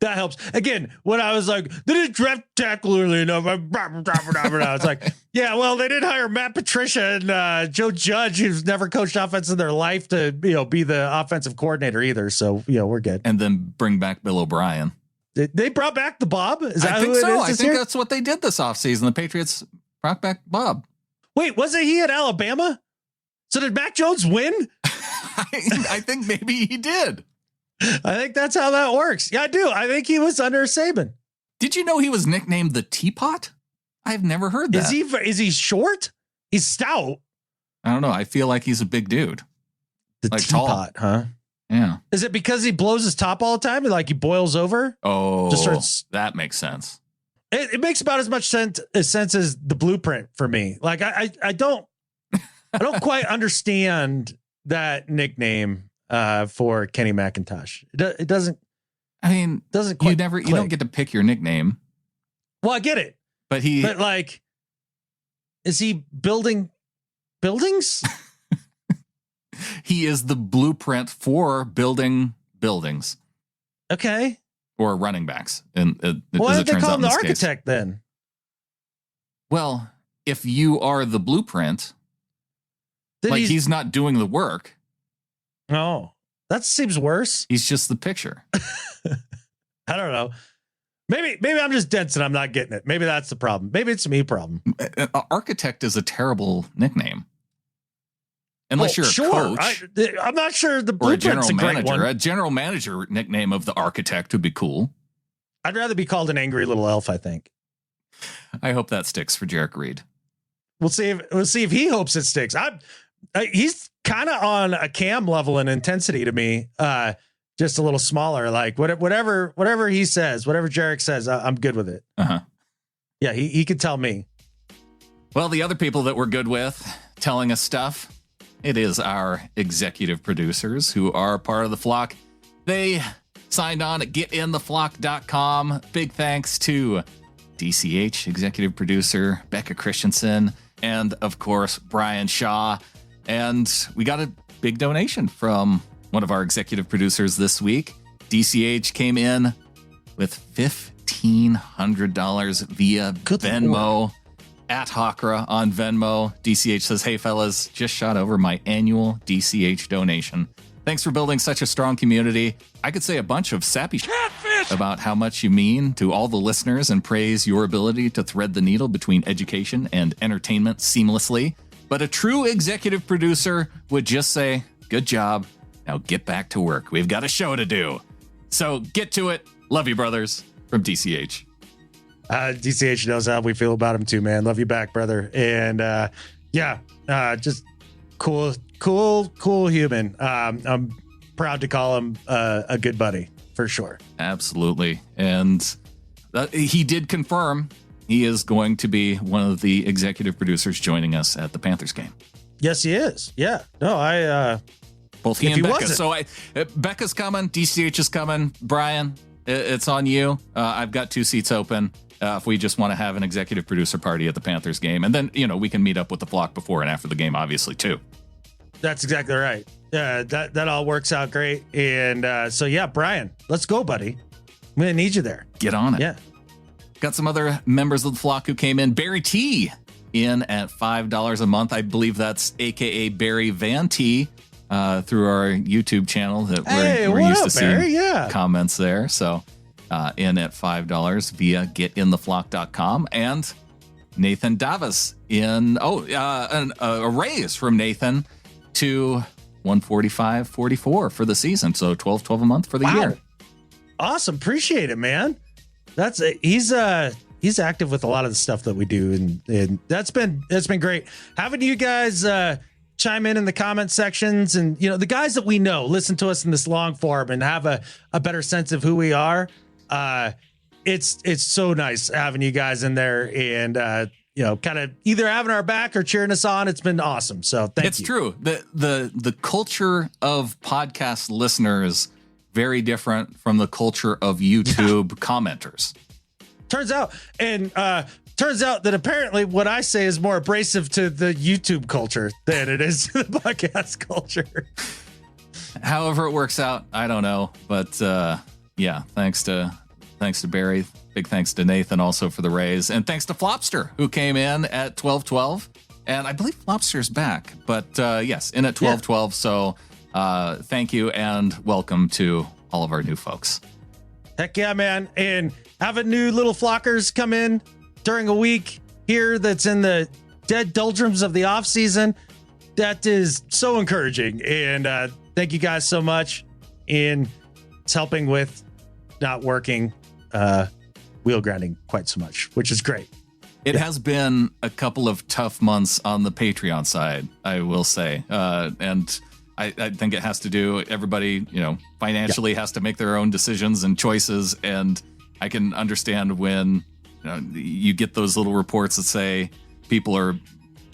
[SPEAKER 2] That helps. Again, when I was like, they didn't draft tackle early enough. I was like, yeah, well, they didn't hire Matt Patricia and Joe Judge, who's never coached offense in their life, to be the offensive coordinator either. So we're good.
[SPEAKER 1] And then bring back Bill O'Brien.
[SPEAKER 2] They brought back the Bob. Is that
[SPEAKER 1] I think
[SPEAKER 2] who
[SPEAKER 1] so.
[SPEAKER 2] it is
[SPEAKER 1] I
[SPEAKER 2] this
[SPEAKER 1] think
[SPEAKER 2] year?
[SPEAKER 1] that's what they did this offseason. The Patriots brought back Bob.
[SPEAKER 2] Wait, wasn't he at Alabama? So did Mac Jones win?
[SPEAKER 1] I think maybe he did.
[SPEAKER 2] I think that's how that works. Yeah, I do. I think he was under Saban.
[SPEAKER 1] Did you know he was nicknamed the Teapot? I've never heard that.
[SPEAKER 2] Is he short? He's stout.
[SPEAKER 1] I don't know. I feel like he's a big dude.
[SPEAKER 2] The
[SPEAKER 1] like
[SPEAKER 2] Teapot, huh?
[SPEAKER 1] Yeah.
[SPEAKER 2] Is it because he blows his top all the time? Like he boils over?
[SPEAKER 1] Oh,
[SPEAKER 2] just starts,
[SPEAKER 1] that makes sense.
[SPEAKER 2] It makes about as much sense as the blueprint for me. Like I don't quite understand that nickname for Kenny McIntosh. It doesn't.
[SPEAKER 1] I mean,
[SPEAKER 2] doesn't quite.
[SPEAKER 1] You don't get to pick your nickname.
[SPEAKER 2] Well, I get it,
[SPEAKER 1] but
[SPEAKER 2] like, is he building buildings?
[SPEAKER 1] He is the blueprint for building buildings.
[SPEAKER 2] Okay.
[SPEAKER 1] Or running backs. And
[SPEAKER 2] why did they call him the architect then?
[SPEAKER 1] Well, if you are the blueprint, then like he's not doing the work.
[SPEAKER 2] No, that seems worse.
[SPEAKER 1] He's just the picture.
[SPEAKER 2] I don't know. Maybe I'm just dense and I'm not getting it. Maybe that's the problem. Maybe it's a me problem.
[SPEAKER 1] Architect is a terrible nickname. Unless you're a coach.
[SPEAKER 2] I'm not sure the
[SPEAKER 1] or a
[SPEAKER 2] blueprint's
[SPEAKER 1] general
[SPEAKER 2] a great
[SPEAKER 1] manager.
[SPEAKER 2] one.
[SPEAKER 1] A general manager nickname of the architect would be cool.
[SPEAKER 2] I'd rather be called an angry little elf, I think.
[SPEAKER 1] I hope that sticks for Jerrick Reed.
[SPEAKER 2] We'll see if he hopes it sticks. He's kind of on a Cam level in intensity to me. Just a little smaller. Like whatever he says, whatever Jerrick says, I'm good with it.
[SPEAKER 1] Uh-huh.
[SPEAKER 2] Yeah, he could tell me.
[SPEAKER 1] Well, the other people that we're good with telling us stuff, it is our executive producers who are part of the flock. They signed on at getintheflock.com. Big thanks to DCH, executive producer, Becca Christensen, and of course, Brian Shaw. And we got a big donation from one of our executive producers this week. DCH came in with $1,500 via Venmo. At Hakra on Venmo. DCH says, hey fellas, just shot over my annual DCH donation. Thanks for building such a strong community. I could say a bunch of sappy about how much you mean to all the listeners and praise your ability to thread the needle between education and entertainment seamlessly. But a true executive producer would just say, good job. Now get back to work. We've got a show to do. So get to it. Love you, brothers. From DCH.
[SPEAKER 2] DCH knows how we feel about him too, man. Love you back, brother. And just cool human. I'm proud to call him a good buddy for sure.
[SPEAKER 1] Absolutely. And he did confirm he is going to be one of the executive producers joining us at the Panthers game.
[SPEAKER 2] Yes, he is. Yeah. No,
[SPEAKER 1] both he and Becca. So Becca's coming. DCH is coming. Brian, it's on you. I've got 2 seats open. If we just want to have an executive producer party at the Panthers game. And then, we can meet up with the flock before and after the game, obviously, too.
[SPEAKER 2] That's exactly right. That all works out great. And Brian, let's go, buddy. I'm going to need you there.
[SPEAKER 1] Get on it.
[SPEAKER 2] Yeah.
[SPEAKER 1] Got some other members of the flock who came in. Barry T in at $5 a month. I believe that's AKA Barry Van T through our YouTube channel that we're used to seeing comments there. So in at $5 via getintheflock.com. And Nathan Davis in a raise from Nathan to $145.44 for the season. So $12 a month for the year.
[SPEAKER 2] Awesome. Appreciate it, man. He's active with a lot of the stuff that we do, and that's been great having you guys chime in the comment sections, and the guys that we know listen to us in this long form and have a better sense of who we are. It's so nice having you guys in there and kind of either having our back or cheering us on. It's been awesome. So thank you.
[SPEAKER 1] It's true. The culture of podcast listeners very different from the culture of YouTube commenters.
[SPEAKER 2] Turns out that apparently what I say is more abrasive to the YouTube culture than it is to the podcast culture.
[SPEAKER 1] However it works out, I don't know. But thanks to Thanks to Barry. Big thanks to Nathan also for the raise. And thanks to Flopster, who came in at 12-12. And I believe Flopster's back. But yes, in at 12-12. So thank you and welcome to all of our new folks.
[SPEAKER 2] Heck yeah, man. And having new little flockers come in during a week here that's in the dead doldrums of the off season, that is so encouraging. And thank you guys so much. And it's helping with not working wheel grinding quite so much, which is great.
[SPEAKER 1] It has been a couple of tough months on the Patreon side, I will say. And I think it has to do, everybody, financially has to make their own decisions and choices. And I can understand when you get those little reports that say people are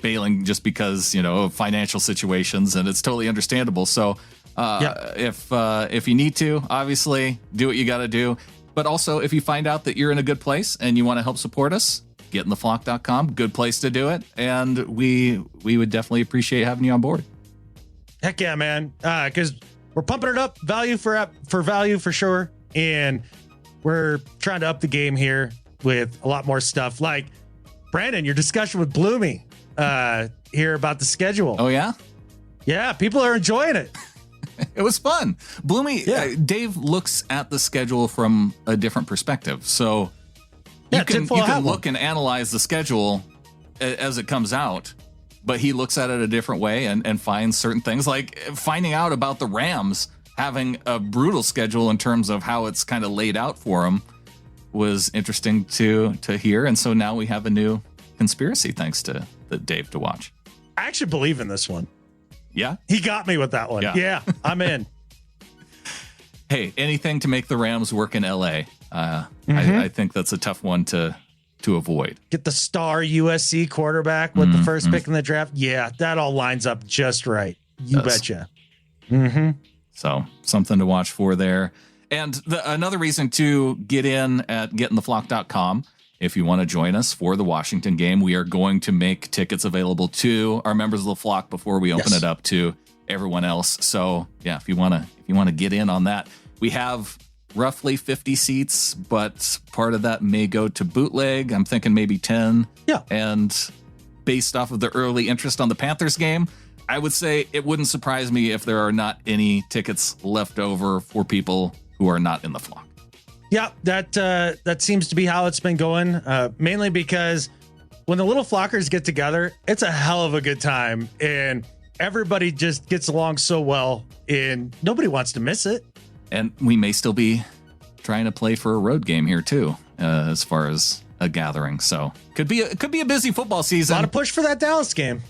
[SPEAKER 1] bailing just because, of financial situations, and it's totally understandable. So if you need to, obviously do what you got to do. But also, if you find out that you're in a good place and you want to help support us, getintheflock.com, good place to do it. And we would definitely appreciate having you on board.
[SPEAKER 2] Heck yeah, man. Because we're pumping it up, value for value for sure. And we're trying to up the game here with a lot more stuff. Like, Brandon, your discussion with Bloomy here about the schedule.
[SPEAKER 1] Oh, yeah?
[SPEAKER 2] Yeah, people are enjoying it.
[SPEAKER 1] It was fun. Bloomy, Dave looks at the schedule from a different perspective. So you can look and analyze the schedule as it comes out, but he looks at it a different way and finds certain things, like finding out about the Rams having a brutal schedule in terms of how it's kind of laid out for them was interesting to hear. And so now we have a new conspiracy thanks to Dave to watch.
[SPEAKER 2] I actually believe in this one.
[SPEAKER 1] Yeah?
[SPEAKER 2] He got me with that one. Yeah, I'm in.
[SPEAKER 1] Hey, anything to make the Rams work in LA. I think that's a tough one to avoid.
[SPEAKER 2] Get the star USC quarterback with the first pick in the draft. Yeah, that all lines up just right. You betcha.
[SPEAKER 1] So something to watch for there. And another reason to get in at getintheflock.com. If you want to join us for the Washington game, we are going to make tickets available to our members of the flock before we open it up to everyone else. So yeah, if you want to get in on that, we have roughly 50 seats, but part of that may go to bootleg. I'm thinking maybe 10.
[SPEAKER 2] Yeah.
[SPEAKER 1] And based off of the early interest on the Panthers game, I would say it wouldn't surprise me if there are not any tickets left over for people who are not in the flock.
[SPEAKER 2] Yeah, that seems to be how it's been going, mainly because when the little flockers get together, it's a hell of a good time, and everybody just gets along so well, and nobody wants to miss it.
[SPEAKER 1] And we may still be trying to play for a road game here too, as far as a gathering. So could be a busy football season.
[SPEAKER 2] A lot of push for that Dallas game.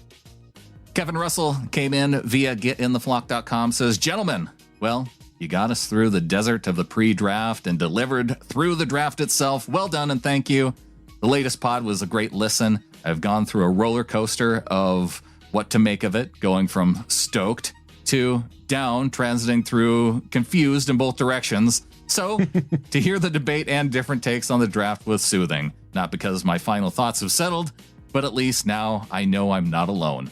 [SPEAKER 1] Kevin Russell came in via getintheflock.com, says, gentlemen, well, you got us through the desert of the pre-draft and delivered through the draft itself. Well done and thank you. The latest pod was a great listen. I've gone through a roller coaster of what to make of it, going from stoked to down, transiting through confused in both directions. So to hear the debate and different takes on the draft was soothing. Not because my final thoughts have settled, but at least now I know I'm not alone.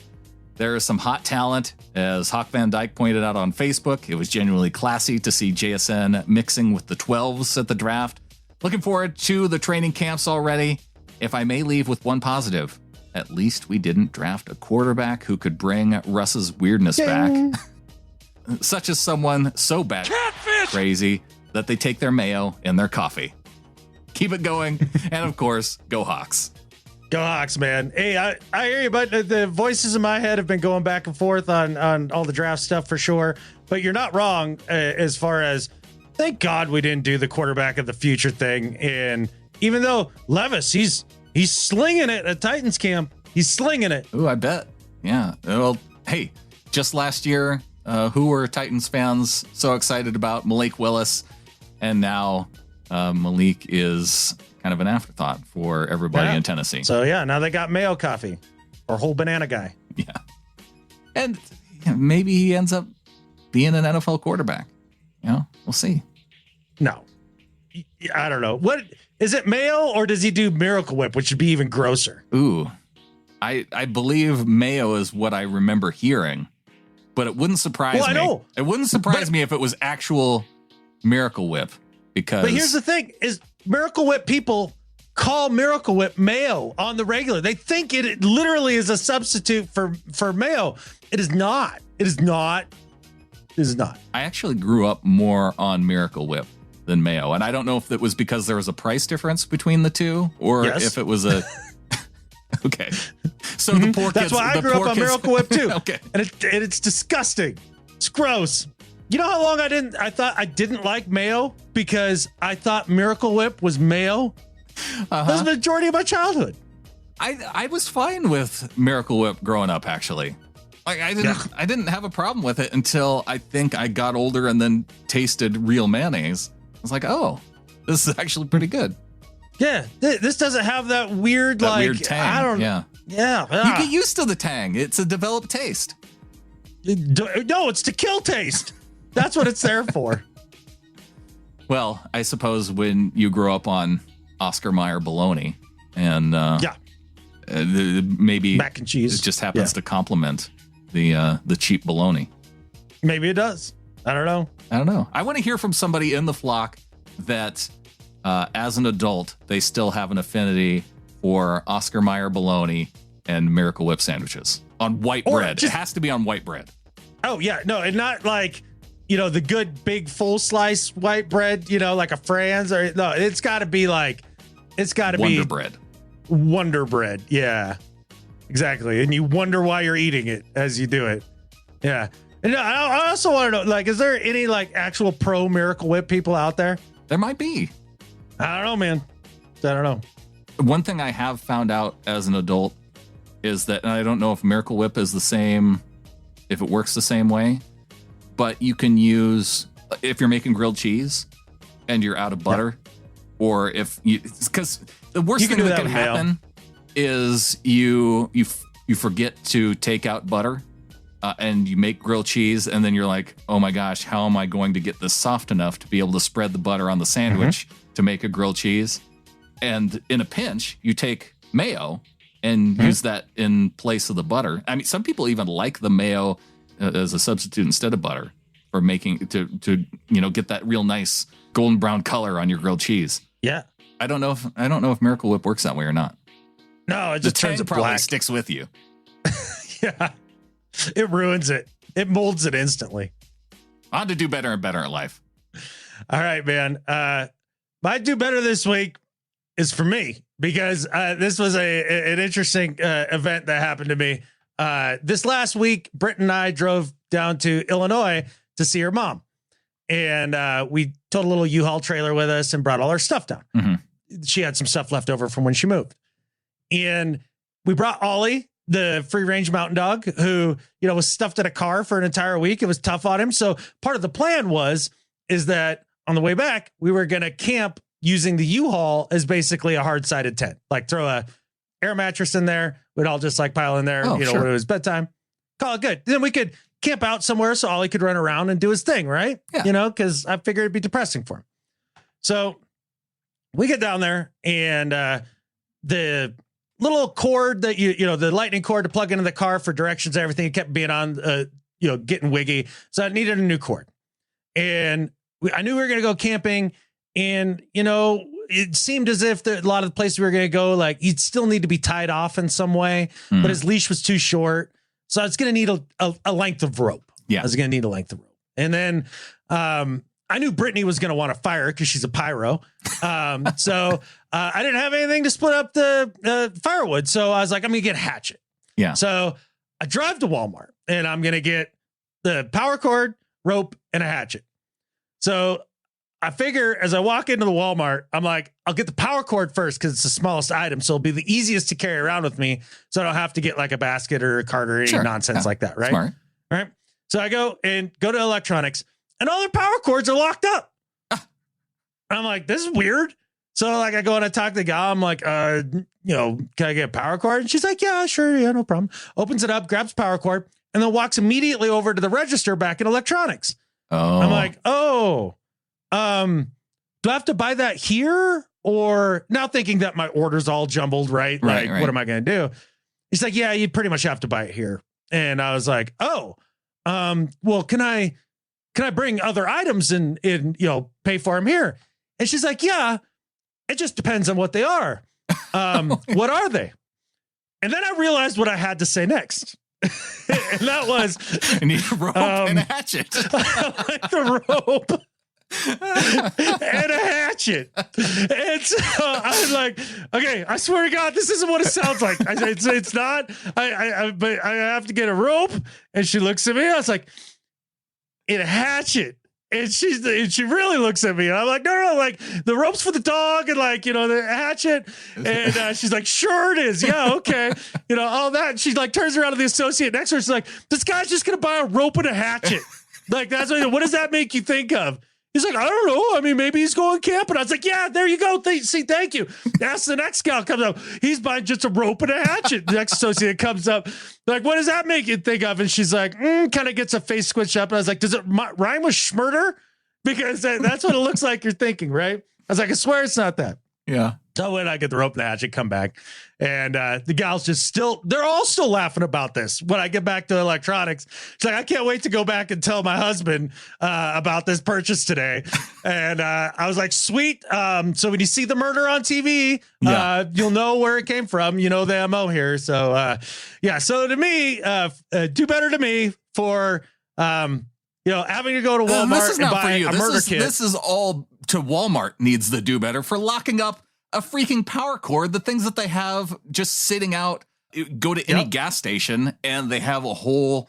[SPEAKER 1] There is some hot talent. As Hawk Van Dyke pointed out on Facebook, it was genuinely classy to see JSN mixing with the 12s at the draft. Looking forward to the training camps already. If I may leave with one positive, at least we didn't draft a quarterback who could bring Russ's weirdness back. Such as someone so bad crazy that they take their mayo in their coffee. Keep it going. And of course, go Hawks.
[SPEAKER 2] Go Hawks, man. Hey, I hear you, but the voices in my head have been going back and forth on all the draft stuff for sure. But you're not wrong as far as, thank God we didn't do the quarterback of the future thing. And even though Levis, he's slinging it at Titans camp. He's slinging it.
[SPEAKER 1] Ooh, I bet. Yeah. Well, hey, just last year, who were Titans fans so excited about? Malik Willis. And now Malik is kind of an afterthought for everybody in Tennessee.
[SPEAKER 2] So yeah, now they got Mayo coffee or whole banana guy.
[SPEAKER 1] Yeah. And maybe he ends up being an NFL quarterback. We'll see.
[SPEAKER 2] No, I don't know. What is it, Mayo, or does he do Miracle Whip, which would be even grosser?
[SPEAKER 1] Ooh, I believe Mayo is what I remember hearing, but it wouldn't surprise me. I know. It wouldn't surprise me if it was actual Miracle Whip, because.
[SPEAKER 2] But here's the thing: is Miracle Whip people call Miracle Whip mayo on the regular. They think it literally is a substitute for mayo. It is not. It is not. It is not.
[SPEAKER 1] I actually grew up more on Miracle Whip than mayo, and I don't know if it was because there was a price difference between the two, or if it was a. Okay, so the poor kids.
[SPEAKER 2] That's why I grew up on Miracle Whip too.
[SPEAKER 1] Okay,
[SPEAKER 2] and it's disgusting. It's gross. You know how long I thought I didn't like mayo because I thought Miracle Whip was mayo. That was the majority of my childhood.
[SPEAKER 1] I was fine with Miracle Whip growing up, actually. Like I didn't have a problem with it until I think I got older and then tasted real mayonnaise. I was like, oh, this is actually pretty good.
[SPEAKER 2] Yeah, this doesn't have that weird
[SPEAKER 1] weird tang.
[SPEAKER 2] I don't.
[SPEAKER 1] Yeah. You get used to the tang. It's a developed taste.
[SPEAKER 2] No, it's to kill taste. That's what it's there for.
[SPEAKER 1] Well, I suppose when you grow up on Oscar Mayer bologna and maybe
[SPEAKER 2] mac and cheese,
[SPEAKER 1] it just happens to complement the cheap bologna.
[SPEAKER 2] Maybe it does. I don't know.
[SPEAKER 1] I want to hear from somebody in the flock that as an adult, they still have an affinity for Oscar Mayer bologna and Miracle Whip sandwiches on white bread. It has to be on white bread.
[SPEAKER 2] Oh, yeah. No, and not like, the good big full slice white bread, like a Franz or no, it's got to be
[SPEAKER 1] Wonder bread.
[SPEAKER 2] Wonder bread. Yeah, exactly. And you wonder why you're eating it as you do it. Yeah. And I also want to know, is there any actual pro Miracle Whip people out there?
[SPEAKER 1] There might be.
[SPEAKER 2] I don't know, man. I don't know.
[SPEAKER 1] One thing I have found out as an adult is that, and I don't know if Miracle Whip is the same, if it works the same way, but you can use, if you're making grilled cheese and you're out of butter, or because the worst thing that can happen is you forget to take out butter and you make grilled cheese, and then you're like, oh my gosh, how am I going to get this soft enough to be able to spread the butter on the sandwich to make a grilled cheese? And in a pinch, you take mayo and use that in place of the butter. I mean, some people even like the mayo as a substitute instead of butter for making to get that real nice golden brown color on your grilled cheese.
[SPEAKER 2] Yeah.
[SPEAKER 1] I don't know if Miracle Whip works that way or not.
[SPEAKER 2] No, it just turns it
[SPEAKER 1] probably
[SPEAKER 2] black.
[SPEAKER 1] Sticks with you.
[SPEAKER 2] Yeah. It ruins it. It molds it instantly.
[SPEAKER 1] On to do better and better in life.
[SPEAKER 2] All right, man. My do better this week is for me because this was an interesting event that happened to me. This last week, Britt and I drove down to Illinois to see her mom. And we towed a little U-Haul trailer with us and brought all our stuff down. Mm-hmm. She had some stuff left over from when she moved. And we brought Ollie, the free range mountain dog, who, was stuffed in a car for an entire week. It was tough on him. So part of the plan is that on the way back, we were going to camp using the U-Haul as basically a hard-sided tent, like throw a air mattress in there. We'd all just pile in there, when it was bedtime, call it good. Then we could camp out somewhere so Ollie could run around and do his thing. Right. Yeah. Cause I figured it'd be depressing for him. So we get down there and, the little cord that the lightning cord to plug into the car for directions, and everything, it kept being on, getting wiggy. So I needed a new cord, and I knew we were going to go camping, and, it seemed as if a lot of the places we were going to go, he'd still need to be tied off in some way, but his leash was too short. So it's going to need a length of rope.
[SPEAKER 1] Yeah.
[SPEAKER 2] I was going to need a length of rope. And then I knew Brittany was going to want to fire because she's a pyro. So I didn't have anything to split up the firewood. So I was like, I'm going to get a hatchet.
[SPEAKER 1] Yeah.
[SPEAKER 2] So I drive to Walmart and I'm going to get the power cord, rope, and a hatchet. So I figure as I walk into the Walmart, I'm like, I'll get the power cord first because it's the smallest item. So it'll be the easiest to carry around with me. So I don't have to get a basket or a cart or any nonsense like that. Right.
[SPEAKER 1] Smart.
[SPEAKER 2] All right. So I go to electronics and all their power cords are locked up. I'm like, this is weird. So I go and I talk to the guy. I'm like, can I get a power cord? And she's like, yeah, sure. Yeah, no problem. Opens it up, grabs power cord, and then walks immediately over to the register back in electronics.
[SPEAKER 1] Oh.
[SPEAKER 2] I'm like, do I have to buy that here? Or now thinking that my order's all jumbled, right? What am I going to do? He's like, yeah, you pretty much have to buy it here. And I was like, well, can I bring other items and pay for them here? And she's like, yeah, It just depends on what they are. What are they? And then I realized what I had to say next. And that was,
[SPEAKER 1] I need a rope and a hatchet.
[SPEAKER 2] I like the rope and a hatchet. And so I'm like, okay, I swear to God, this isn't what it sounds like. I said, it's not. But I have to get a rope. And she looks at me. I was like, and a hatchet. And she really looks at me, and I'm like, no, like the rope's for the dog, and like, you know, the hatchet. And she's like, sure it is, yeah, okay, you know, all that. And she like turns around to the associate next to her. She's like, this guy's just gonna buy a rope and a hatchet. Like that's what does that make you think of? He's like, I don't know. I mean, maybe he's going camping. I was like, yeah, there you go. Thank you. Ask the next gal comes up. He's buying just a rope and a hatchet. The next associate comes up. Like, what does that make you think of? And she's like, kind of gets a face squished up. And I was like, does it rhyme with schmurder? Because that's what it looks like you're thinking, right? I was like, I swear it's not that.
[SPEAKER 1] Yeah.
[SPEAKER 2] So when I get the rope and the hatchet, come back. And the gals just they're all still laughing about this. When I get back to electronics, she's like, I can't wait to go back and tell my husband about this purchase today. And I was like, sweet. So when you see the murder on TV, you'll know where it came from. You know the MO here. So yeah. So to me, do better to me for, having to go to Walmart
[SPEAKER 1] this is
[SPEAKER 2] and
[SPEAKER 1] not
[SPEAKER 2] buy
[SPEAKER 1] for you.
[SPEAKER 2] a murder kit.
[SPEAKER 1] This is all to Walmart needs the do better for locking up a freaking power cord. The things that they have just sitting out, go to any gas station and they have a whole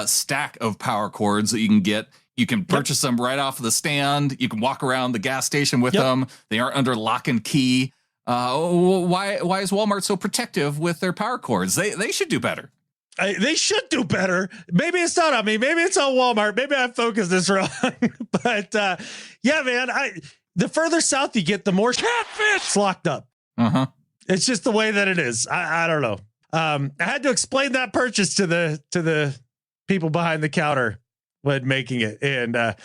[SPEAKER 1] stack of power cords that you can get. You can purchase them right off of the stand. You can walk around the gas station with them. They aren't under lock and key. Why is Walmart so protective with their power cords? They should do better.
[SPEAKER 2] They should do better. Maybe it's not on me. Maybe it's on Walmart. Maybe I focused this wrong. But yeah, man, the further south you get, the more catfish locked up. It's just the way that it is. I don't know. I had to explain that purchase to the people behind the counter when making it, and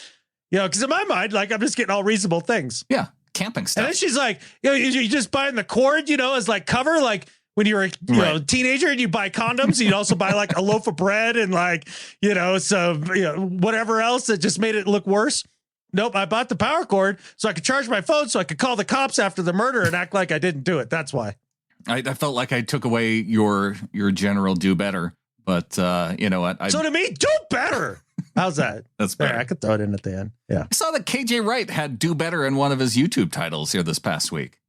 [SPEAKER 2] because in my mind, like I'm just getting all reasonable things.
[SPEAKER 1] Yeah, camping stuff.
[SPEAKER 2] And then she's like, you just buying the cord, as like cover, like. When you're a teenager and you buy condoms, you'd also buy like a loaf of bread and like, whatever else that just made it look worse. Nope. I bought the power cord so I could charge my phone so I could call the cops after the murder and act like I didn't do it. That's why.
[SPEAKER 1] I felt like I took away your general do better, but you know what?
[SPEAKER 2] So to me, do better. How's that?
[SPEAKER 1] That's better.
[SPEAKER 2] I could throw it in at the end. Yeah.
[SPEAKER 1] I saw that KJ Wright had do better in one of his YouTube titles here this past week.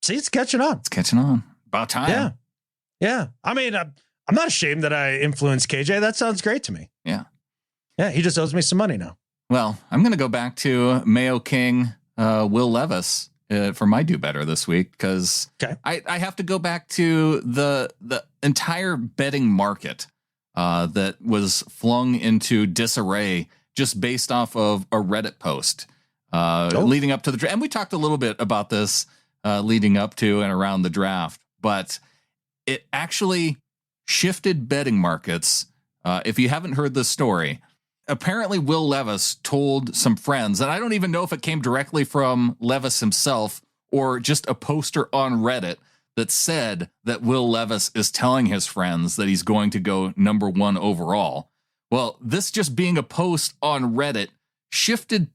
[SPEAKER 2] See, it's catching on.
[SPEAKER 1] It's catching on. About time.
[SPEAKER 2] Yeah. Yeah. I mean, I'm not ashamed that I influenced KJ. That sounds great to me.
[SPEAKER 1] Yeah.
[SPEAKER 2] Yeah. He just owes me some money now.
[SPEAKER 1] Well, I'm going to go back to Mayo King, Will Levis for my do better this week, because I have to go back to the entire betting market that was flung into disarray just based off of a Reddit post leading up to the draft. And we talked a little bit about this leading up to and around the draft, but it actually shifted betting markets. If you haven't heard this story, apparently Will Levis told some friends, and I don't even know if it came directly from Levis himself or just a poster on Reddit that said that Will Levis is telling his friends that he's going to go number 1 overall. Well, this just being a post on Reddit shifted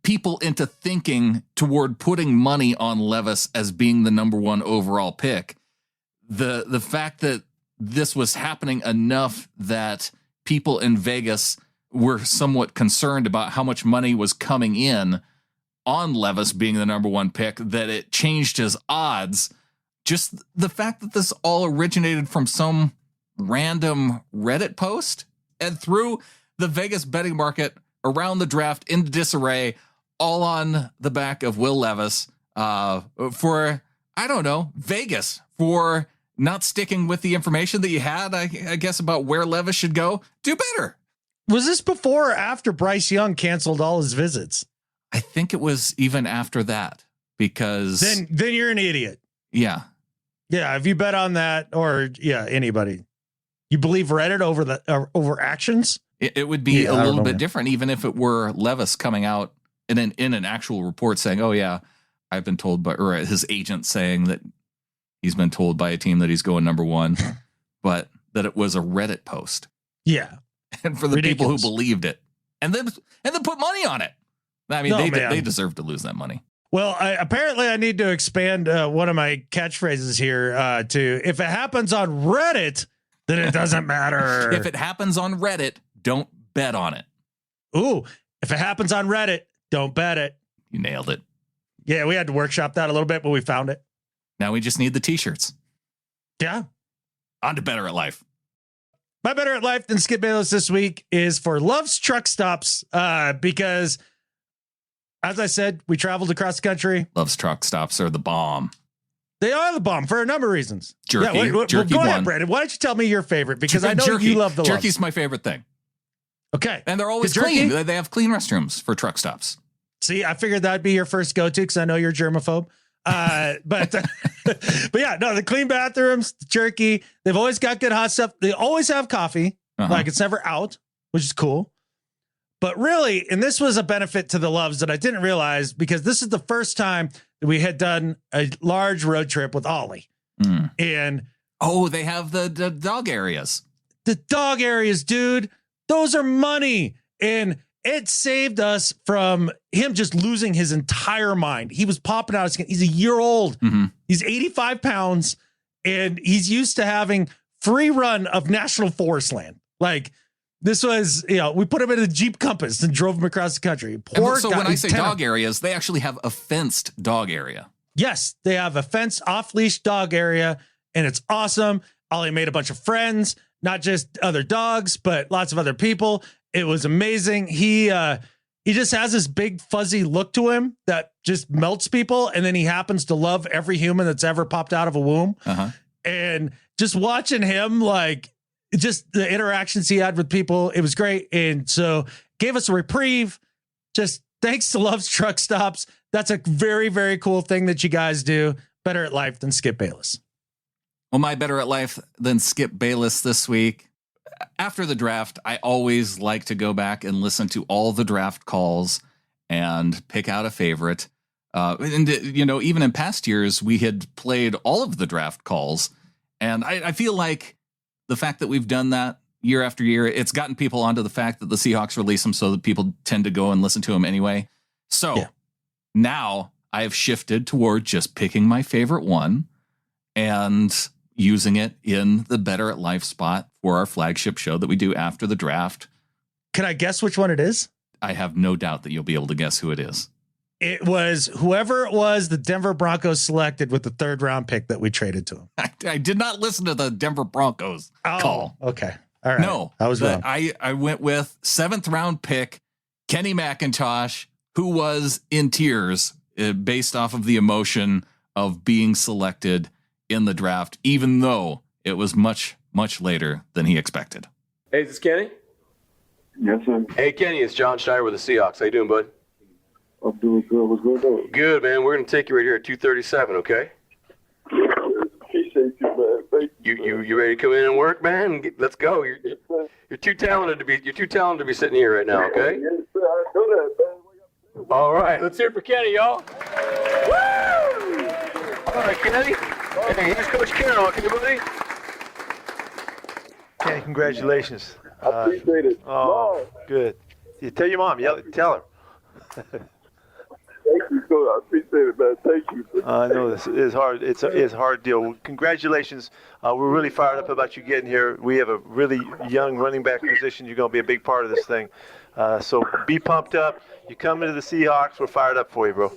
[SPEAKER 1] people into thinking toward putting money on Levis as being the number 1 overall pick. The fact that this was happening enough that people in Vegas were somewhat concerned about how much money was coming in on Levis being the number 1 pick, that it changed his odds. Just the fact that this all originated from some random Reddit post and threw the Vegas betting market around the draft into disarray, all on the back of Will Levis for, I don't know, Vegas for not sticking with the information that you had, I guess, about where Levis should go. Do better.
[SPEAKER 2] Was this before or after Bryce Young canceled all his visits?
[SPEAKER 1] I think it was even after that, because
[SPEAKER 2] then you're an idiot.
[SPEAKER 1] Yeah.
[SPEAKER 2] Yeah. If you bet on that, or anybody, you believe Reddit over actions.
[SPEAKER 1] It would be a little bit different, even if it were Levis coming out in an actual report saying, "Oh yeah, I've been told by," or his agent saying that he's been told by a team that he's going number 1, but that it was a Reddit post.
[SPEAKER 2] Yeah.
[SPEAKER 1] And for the people who believed it and then put money on it. I mean, they deserve to lose that money.
[SPEAKER 2] Well, apparently I need to expand one of my catchphrases here to if it happens on Reddit, then it doesn't matter.
[SPEAKER 1] If it happens on Reddit, don't bet on it.
[SPEAKER 2] Ooh, if it happens on Reddit, don't bet it.
[SPEAKER 1] You nailed it.
[SPEAKER 2] Yeah, we had to workshop that a little bit, but we found it.
[SPEAKER 1] Now we just need the t-shirts.
[SPEAKER 2] Yeah.
[SPEAKER 1] On to Better at Life.
[SPEAKER 2] My Better at Life than Skip Bayless this week is for Love's Truck Stops because, as I said, we traveled across the country.
[SPEAKER 1] Love's Truck Stops are the bomb.
[SPEAKER 2] They are the bomb for a number of reasons.
[SPEAKER 1] Jerky.
[SPEAKER 2] Yeah,
[SPEAKER 1] Jerky
[SPEAKER 2] go
[SPEAKER 1] won.
[SPEAKER 2] ahead, Brandon. Why don't you tell me your favorite? Because I know
[SPEAKER 1] jerky.
[SPEAKER 2] You love the Loves.
[SPEAKER 1] Jerky's my favorite thing.
[SPEAKER 2] Okay.
[SPEAKER 1] And they're always clean. They have clean restrooms for truck stops.
[SPEAKER 2] See, I figured that'd be your first go-to because I know you're germaphobe. But yeah, no, the clean bathrooms, the jerky, they've always got good hot stuff. They always have coffee. Like it's never out, which is cool. But really, and this was a benefit to the Loves that I didn't realize because this is the first time that we had done a large road trip with Ollie. And
[SPEAKER 1] they have the dog areas.
[SPEAKER 2] The dog areas, dude, those are money. And it saved us from him just losing his entire mind. He was popping out his skin. He's a year old. He's 85 pounds and he's used to having free run of national forest land. Like this was, we put him in a Jeep Compass and drove him across the country.
[SPEAKER 1] So when I say dog areas, they actually have a fenced dog area.
[SPEAKER 2] Yes, they have a fenced off-leash dog area and it's awesome. Ollie made a bunch of friends, not just other dogs, but lots of other people. It was amazing. He just has this big fuzzy look to him that just melts people. And then he happens to love every human that's ever popped out of a womb. And just watching him, like just the interactions he had with people, it was great. And so gave us a reprieve. Just thanks to Love's Truck Stops. That's a very, very cool thing that you guys do. Better at Life than Skip Bayless.
[SPEAKER 1] Well, my Better at Life than Skip Bayless this week. After the draft, I always like to go back and listen to all the draft calls and pick out a favorite. Even in past years, we had played all of the draft calls. And I feel like the fact that we've done that year after year, it's gotten people onto the fact that the Seahawks release them so that people tend to go and listen to them anyway. So now I have shifted toward just picking my favorite one and using it in the Better at Life spot for our flagship show that we do after the draft.
[SPEAKER 2] Can I guess which one it is?
[SPEAKER 1] I have no doubt that you'll be able to guess who it is.
[SPEAKER 2] It was whoever it was the Denver Broncos selected with the 3rd round pick that we traded to him.
[SPEAKER 1] I did not listen to the Denver Broncos call.
[SPEAKER 2] Okay. All right.
[SPEAKER 1] No,
[SPEAKER 2] I was wrong.
[SPEAKER 1] I went with 7th round pick, Kenny McIntosh, who was in tears based off of the emotion of being selected in the draft, even though it was much, much later than he expected.
[SPEAKER 12] Hey, is this Kenny?
[SPEAKER 13] Yes, sir.
[SPEAKER 12] Hey, Kenny, it's John Schneider with the Seahawks. How you doing, bud?
[SPEAKER 13] I'm doing good. What's going on?
[SPEAKER 12] Good, man. We're going to take you right here at 237, okay?
[SPEAKER 13] Appreciate you, man. Thank you.
[SPEAKER 12] You ready to come in and work, man? Let's go. You're too talented to be sitting here right now, okay?
[SPEAKER 13] Yes, sir. I know that, man.
[SPEAKER 12] All right. Let's hear it for Kenny, y'all. Woo! All right, Kenny. Hey, here's Coach Carroll. Okay, buddy?
[SPEAKER 3] Kenny, congratulations.
[SPEAKER 13] I appreciate it.
[SPEAKER 3] Oh, good. You tell your mom. Tell her.
[SPEAKER 13] Thank you, Coach. I appreciate it, man. Thank you.
[SPEAKER 3] I know this is hard. It's a hard deal. Well, congratulations. We're really fired up about you getting here. We have a really young running back position. You're going to be a big part of this thing. So be pumped up. You come into the Seahawks. We're fired up for you, bro.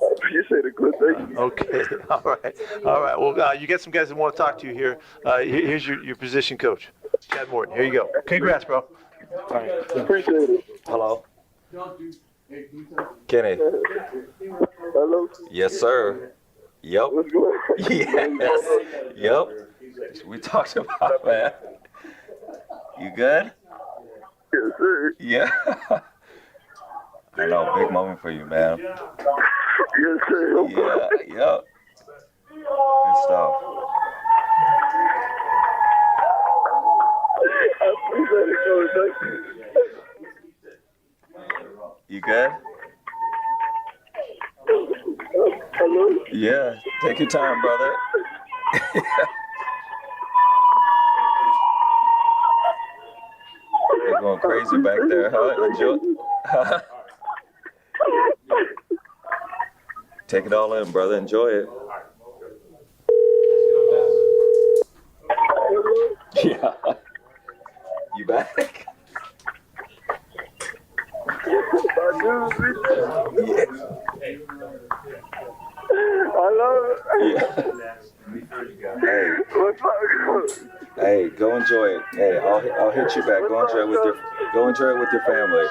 [SPEAKER 13] I appreciate it, Chris. Thank you.
[SPEAKER 3] Okay. All right. Well, you get some guys that want to talk to you here. Here's your position coach, Chad Morton. Here you go. Congrats, bro.
[SPEAKER 13] All right. Appreciate it.
[SPEAKER 14] Hello. Kenny.
[SPEAKER 13] Hello.
[SPEAKER 14] Yes, sir. Yep.
[SPEAKER 13] What's going on?
[SPEAKER 14] Yes. Yep. We talked about, man. You good?
[SPEAKER 13] Yes, sir.
[SPEAKER 14] Yeah. I know, big moment for you, man.
[SPEAKER 13] Yes, sir.
[SPEAKER 14] Yeah. Yep. Good stuff.
[SPEAKER 13] I appreciate it, Coach. Thank you.
[SPEAKER 14] You good?
[SPEAKER 13] Hello?
[SPEAKER 14] Yeah. Take your time, brother. They're going crazy back there, huh? Enjoy. Take it all in, brother. Enjoy it. Yeah. You back?
[SPEAKER 13] Hello.
[SPEAKER 14] Yeah. Hey.
[SPEAKER 13] What's up?
[SPEAKER 14] Hey, go enjoy it. Hey, I'll hit you back. Go enjoy it with your family.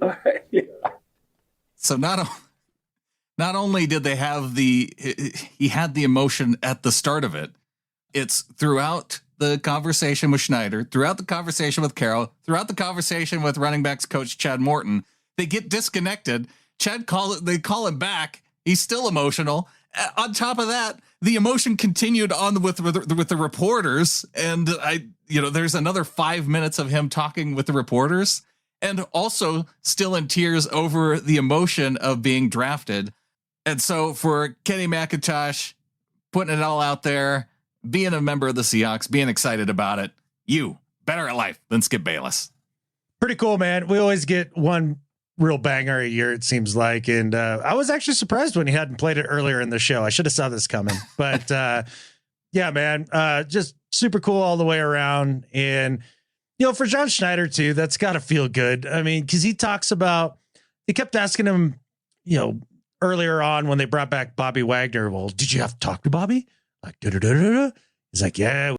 [SPEAKER 1] All right. So not only did they have he had the emotion at the start of it, it's throughout the conversation with Schneider, throughout the conversation with Carroll, throughout the conversation with running backs coach Chad Morton. They get disconnected. They call him back. He's still emotional. On top of that, the emotion continued on with the reporters. And there's another 5 minutes of him talking with the reporters and also still in tears over the emotion of being drafted. And so for Kenny McIntosh, putting it all out there, being a member of the Seahawks, being excited about it, you better at life than Skip Bayless.
[SPEAKER 2] Pretty cool, man. We always get one real banger a year, it seems like. And I was actually surprised when he hadn't played it earlier in the show. I should have saw this coming. But yeah, man, just super cool all the way around. And, for John Schneider, too, that's got to feel good. I mean, because he kept asking him, earlier on when they brought back Bobby Wagner, well, did you have to talk to Bobby? Like, he's like, yeah,